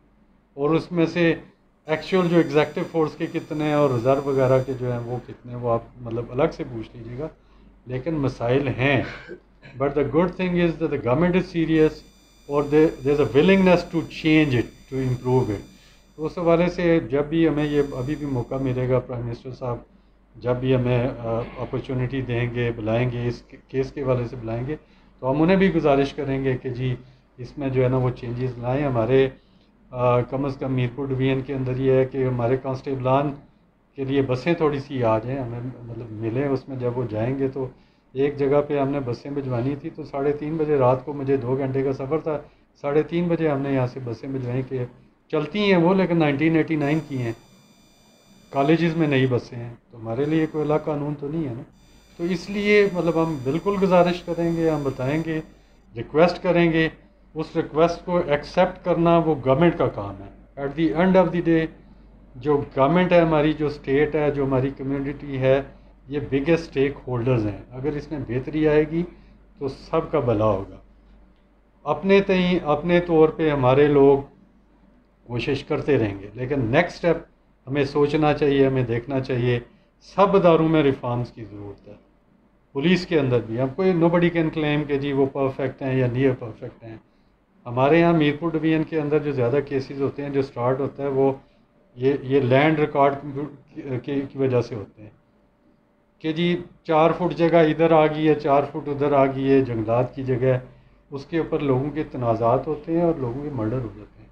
اور اس میں سے ایکچوئل جو ایگزیکٹو فورس کے کتنے ہیں اور ریزرو وغیرہ کے جو ہیں وہ کتنے ہیں, وہ آپ مطلب الگ سے پوچھ لیجئے گا. لیکن مسائل ہیں. But the good thing is the government is serious اور there is a willingness to change it, to improve it. تو اس حوالے سے جب بھی ہمیں یہ ابھی بھی موقع ملے گا, پرائم منسٹر صاحب جب بھی ہمیں اپرچونٹی دیں گے, بلائیں گے, اس کیس کے حوالے سے بلائیں گے, تو ہم انہیں بھی گزارش کریں گے کہ جی اس میں جو ہے نا وہ چینجز لائیں. ہمارے کم از کم میرپور ڈویژن کے اندر یہ ہے کہ ہمارے کانسٹیبلان کے لیے بسیں تھوڑی سی آ جائیں, ہمیں مطلب ملیں. اس میں جب وہ جائیں گے تو ایک جگہ پہ ہم نے بسیں بھجوانی تھی تو 3:30 بجے رات کو, مجھے 2 گھنٹے کا سفر تھا, 3:30 بجے ہم نے یہاں سے بسیں بھجوائیں کہ چلتی ہیں وہ, لیکن 1989 کی ہیں, کالجز میں نئی بسیں ہیں. تو ہمارے لیے کوئی الگ قانون تو نہیں ہے نا. تو اس لیے مطلب ہم بالکل گزارش کریں گے, ہم بتائیں گے, ریکویسٹ کریں گے. اس ریکویسٹ کو ایکسیپٹ کرنا وہ گورنمنٹ کا کام ہے. At the end of the day جو گورنمنٹ ہے ہماری, جو اسٹیٹ ہے, جو ہماری کمیونٹی ہے, یہ بگیسٹ اسٹیک ہولڈرز ہیں. اگر اس میں بہتری آئے گی تو سب کا بھلا ہوگا. اپنے طور پہ ہمارے لوگ کوشش کرتے رہیں گے, لیکن نیکسٹ اسٹیپ ہمیں سوچنا چاہیے, ہمیں دیکھنا چاہیے. سب اداروں میں ریفارمز کی ضرورت ہے, پولیس کے اندر بھی. ہم کوئی نو بڈی کین کلیم کہ جی وہ پرفیکٹ ہیں یا نیئر پرفیکٹ ہیں. ہمارے یہاں میرپور ڈویژن کے اندر جو زیادہ کیسز ہوتے ہیں, جو سٹارٹ ہوتا ہے وہ یہ لینڈ ریکارڈ کی وجہ سے ہوتے ہیں کہ جی 4 فٹ جگہ ادھر آ گئی ہے, 4 فٹ ادھر آ گئی ہے, جنگلات کی جگہ ہے, اس کے اوپر لوگوں کے تنازعات ہوتے ہیں اور لوگوں کے مرڈر ہو جاتے ہیں.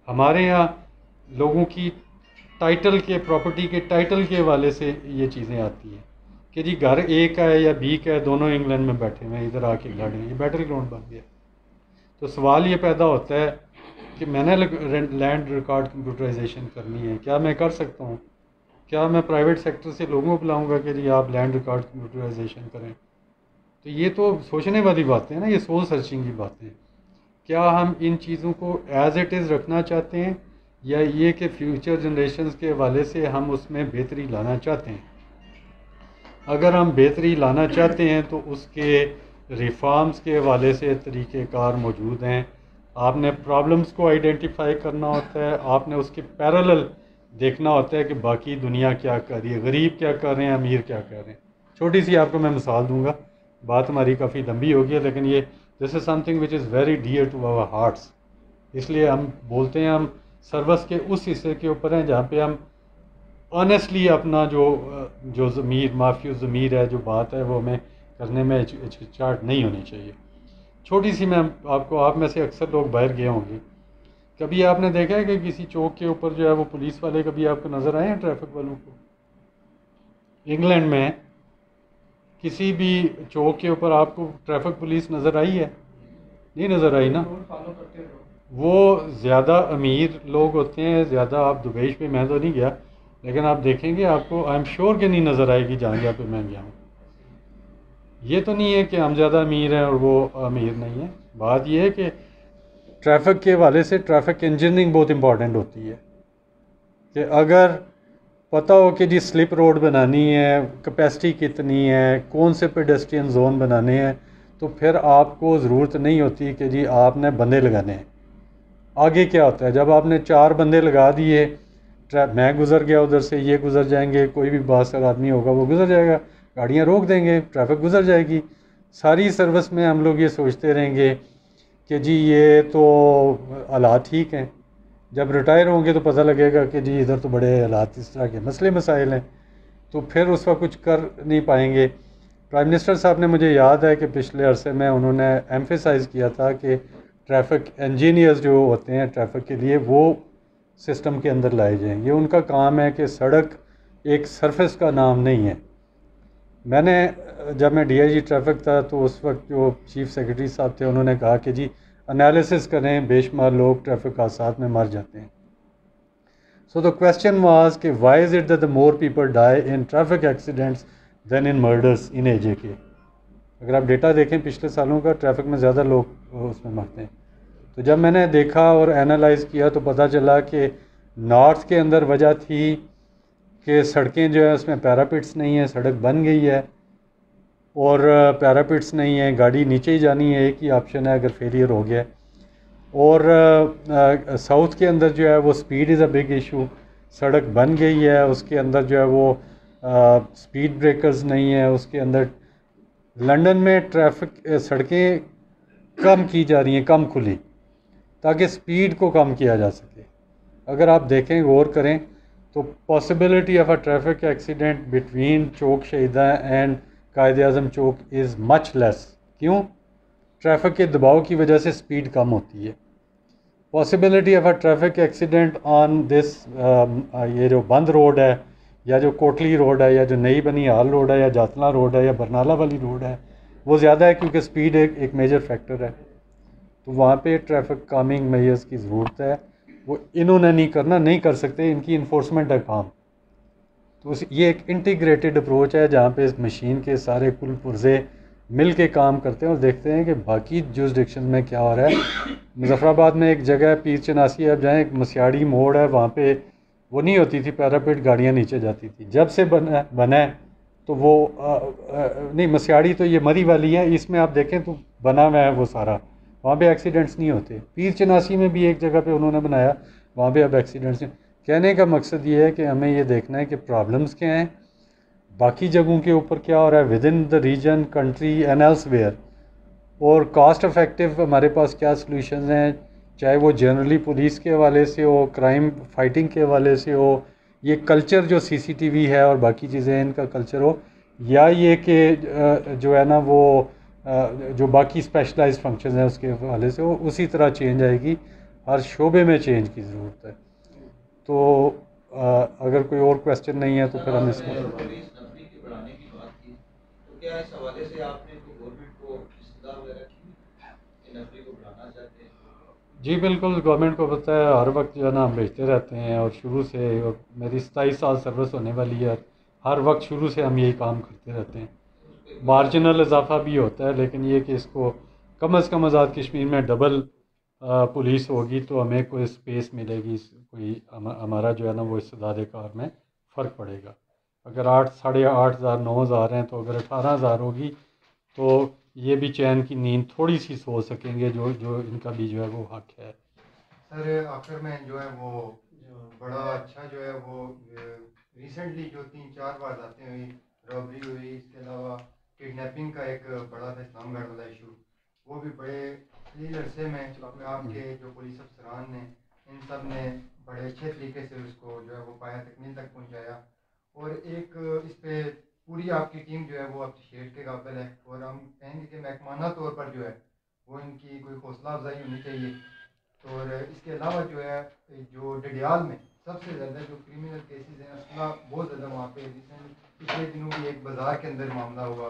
ہمارے یہاں لوگوں کی ٹائٹل کے, پراپرٹی کے ٹائٹل کے حوالے سے یہ چیزیں آتی ہیں کہ جی گھر A کا ہے یا B کا ہے, دونوں انگلینڈ میں بیٹھے ہوئے ہیں, ادھر آ کے لڑ رہے ہیں. یہ بیٹل گراؤنڈ بن گیا. تو سوال یہ پیدا ہوتا ہے کہ میں نے لینڈ ریکارڈ کمپیوٹرائزیشن کرنی ہے, کیا میں کر سکتا ہوں؟ کیا میں پرائیویٹ سیکٹر سے لوگوں کو بلاؤں گا کہ جی آپ لینڈ ریکارڈ کمپیوٹرائزیشن کریں؟ تو یہ تو سوچنے والی باتیں ہیں نا, یہ سول سرچنگ کی باتیں ہیں. کیا ہم ان چیزوں کو ایز اٹ از رکھنا چاہتے ہیں یا یہ کہ فیوچر جنریشنز کے حوالے سے ہم اس میں بہتری لانا چاہتے ہیں؟ اگر ہم بہتری لانا چاہتے ہیں تو اس کے ریفارمز کے حوالے سے طریقہ کار موجود ہیں. آپ نے پرابلمز کو آئیڈینٹیفائی کرنا ہوتا ہے, آپ نے اس کے پیرالل دیکھنا ہوتا ہے کہ باقی دنیا کیا کر رہی ہے, غریب کیا کر رہے ہیں, امیر کیا کر رہے ہیں. چھوٹی سی آپ کو میں مثال دوں گا, بات ہماری کافی لمبی ہوگی ہے, لیکن یہ this is something which is very dear to our hearts. اس لیے ہم بولتے ہیں ہم سروس کے اس حصے کے اوپر ہیں جہاں پہ ہم آنیسٹلی اپنا جو ضمیر, معافی ضمیر ہے, جو بات ہے وہ ہمیں کرنے میں ہچکچاہٹ نہیں ہونی چاہیے. چھوٹی سی میں آپ میں سے اکثر لوگ باہر گئے ہوں گے, کبھی آپ نے دیکھا ہے کہ کسی چوک کے اوپر جو ہے وہ پولیس والے کبھی آپ کو نظر آئے ہیں ٹریفک والوں کو؟ انگلینڈ میں کسی بھی چوک کے اوپر آپ کو ٹریفک پولیس نظر آئی ہے؟ نہیں نظر آئی نا. رول فالو کرتے ہو. وہ زیادہ امیر لوگ ہوتے ہیں, زیادہ آپ دبیش پہ میں تو نہیں گیا, لیکن آپ دیکھیں گے آپ کو آئی ایم شیور کہ نہیں نظر آئے گی جہاں پہ میں گیا ہوں. یہ تو نہیں ہے کہ ہم زیادہ امیر ہیں اور وہ امیر نہیں ہے. بات یہ ہے کہ ٹریفک کے حوالے سے ٹریفک انجینئرنگ بہت امپورٹنٹ ہوتی ہے کہ اگر پتہ ہو کہ جی سلپ روڈ بنانی ہے, کیپیسٹی کتنی ہے, کون سے پیڈسٹرین زون بنانے ہیں, تو پھر آپ کو ضرورت نہیں ہوتی کہ جی آپ نے بندے لگانے ہیں. آگے کیا ہوتا ہے جب آپ نے 4 بندے لگا دیے, میں گزر گیا ادھر سے, یہ گزر جائیں گے, کوئی بھی بااثر آدمی ہوگا وہ گزر جائے گا, گاڑیاں روک دیں گے, ٹریفک گزر جائے گی. ساری سروس میں ہم لوگ یہ سوچتے رہیں گے کہ جی یہ تو حالات ٹھیک ہیں. جب ریٹائر ہوں گے تو پتہ لگے گا کہ جی ادھر تو بڑے حالات اس طرح کے مسئلے مسائل ہیں, تو پھر اس وقت کچھ کر نہیں پائیں گے. پرائم منسٹر صاحب نے, مجھے یاد ہے کہ پچھلے عرصے میں انہوں نے ایمفیسائز کیا تھا کہ ٹریفک انجینئرز جو ہوتے ہیں ٹریفک کے لیے وہ سسٹم کے اندر لائے جائیں. یہ ان کا کام ہے کہ سڑک ایک سرفس کا نام نہیں ہے. میں نے جب میں ڈی آئی جی ٹریفک تھا تو اس وقت جو چیف سیکرٹری صاحب تھے انہوں نے کہا کہ جی انالیسس کریں, بے شمار لوگ ٹریفک حادثات میں مر جاتے ہیں. سو دا کویسچن واز کہ why is it that the more people die in traffic accidents than in murders in A J K. اگر آپ ڈیٹا دیکھیں پچھلے سالوں کا, ٹریفک میں زیادہ لوگ اس میں مرتے ہیں. تو جب میں نے دیکھا اور اینالائز کیا تو پتہ چلا کہ نارتھ کے اندر وجہ تھی کہ سڑکیں جو ہے اس میں پیراپٹس نہیں ہیں, سڑک بن گئی ہے اور پیراپٹس نہیں ہیں, گاڑی نیچے ہی جانی ہے, ایک ہی آپشن ہے اگر فیلئر ہو گیا. اور ساؤتھ کے اندر جو ہے وہ speed is a big issue. سڑک بن گئی ہے, اس کے اندر جو ہے وہ سپیڈ بریکرز نہیں ہیں, اس کے اندر لنڈن میں ٹریفک سڑکیں کم کی جا رہی ہیں, کم کھلی, تاکہ سپیڈ کو کم کیا جا سکے. اگر آپ دیکھیں غور کریں تو possibility of a traffic accident between Chowk Shahida and Quaid Azam چوک از مچ لیس. کیوں؟ ٹریفک کے دباؤ کی وجہ سے سپیڈ کم ہوتی ہے. Possibility of a traffic accident on this یہ جو بند روڈ ہے یا جو کوٹلی روڈ ہے یا جو نئی بنی حال روڈ ہے یا جاتلا روڈ ہے یا برنالہ والی روڈ ہے وہ زیادہ ہے کیونکہ سپیڈ ایک میجر فیکٹر ہے. تو وہاں پہ ٹریفک کامنگ میئرز کی ضرورت ہے. وہ انہوں نے نہیں کرنا, نہیں کر سکتے, ان کی انفورسمنٹ ہے کام. تو یہ ایک انٹیگریٹڈ اپروچ ہے جہاں پہ اس مشین کے سارے کل پرزے مل کے کام کرتے ہیں اور دیکھتے ہیں کہ باقی جورسڈکشن میں کیا ہو رہا ہے. مظفر آباد میں ایک جگہ ہے پیر چناسی, آپ جائیں, ایک مسیاڑی موڑ ہے, وہاں پہ وہ نہیں ہوتی تھی پیراپٹ, گاڑیاں نیچے جاتی تھی. جب سے بنا ہے تو وہ نہیں, مسیاڑی تو یہ مری والی ہے, اس میں آپ دیکھیں تو بنا ہوا ہے وہ سارا, وہاں پہ ایکسیڈنٹس نہیں ہوتے. پیر چناسی میں بھی ایک جگہ پہ انہوں نے بنایا, وہاں پہ اب ایکسیڈنٹس نہیں. کہنے کا مقصد یہ ہے کہ ہمیں یہ دیکھنا ہے کہ پرابلمس کیا ہیں, باقی جگہوں کے اوپر کیا ہو رہا ہے with in the region, country and elsewhere, اور کاسٹ افیکٹو ہمارے پاس کیا سلوشنز ہیں, چاہے وہ جنرلی پولیس کے حوالے سے ہو, کرائم فائٹنگ کے حوالے سے ہو, یہ کلچر جو سی سی ٹی وی ہے اور باقی چیزیں ان کا کلچر ہو, یا یہ کہ جو ہے نا وہ جو باقی اسپیشلائز فنکشنز ہیں اس کے حوالے سے ہو, اسی طرح چینج آئے گی. ہر شعبے میں چینج کی ضرورت ہے. تو اگر کوئی اور کویسچن نہیں ہے تو پھر ہم اس کو بڑھانے کی بات کی, تو کیا اس حوالے سے آپ نے گورنمنٹ کو اصطلاح وغیرہ کی کہ نفری کو بڑھانا چاہتے ہیں؟ جی بالکل, گورنمنٹ کو پتہ ہے, ہر وقت جو ہے نا ہم بھیجتے رہتے ہیں, اور شروع سے میری 27 سال سروس ہونے والی ہے, ہر وقت شروع سے ہم یہی کام کرتے رہتے ہیں. مارجنل اضافہ بھی ہوتا ہے, لیکن یہ کہ اس کو کم از کم آزاد کشمیر میں ڈبل پولیس ہوگی تو ہمیں کوئی اسپیس ملے گی, کوئی ہمارا جو ہے نا وہ استعداد کار میں فرق پڑے گا. اگر 8,500 9,000 ہیں تو اگر 18,000 ہوگی تو یہ بھی چین کی نیند تھوڑی سی سو سکیں گے, جو ان کا بھی جو ہے وہ حق ہے. سر آخر میں جو ہے وہ بڑا اچھا جو ہے وہ ریسنٹلی جو 3-4 وارداتیں ہوئی, رابری ہوئی, اس کے علاوہ کڈنیپنگ کا ایک بڑا تھا اسلام گڑھ والا ایشو, وہ بھی بڑے قلیل عرصے میں آپ کے جو پولیس افسران نے ان سب نے بڑے اچھے طریقے سے اس کو جو ہے وہ پایا تکمیل تک پہنچایا. اور ایک اس پہ پوری آپ کی ٹیم جو ہے وہ اپریشیٹ کے قابل ہے, اور ہم کہیں گے کہ محکمانہ طور پر جو ہے وہ ان کی کوئی حوصلہ افزائی ہونی چاہیے. اور اس کے علاوہ جو ہے جو ڈڈیال میں سب سے زیادہ جو کریمنل کیسز ہیں, اسلحہ بہت زیادہ وہاں پہ. ریسنٹ پچھلے دنوں بھی ایک بازار کے اندر معاملہ ہوا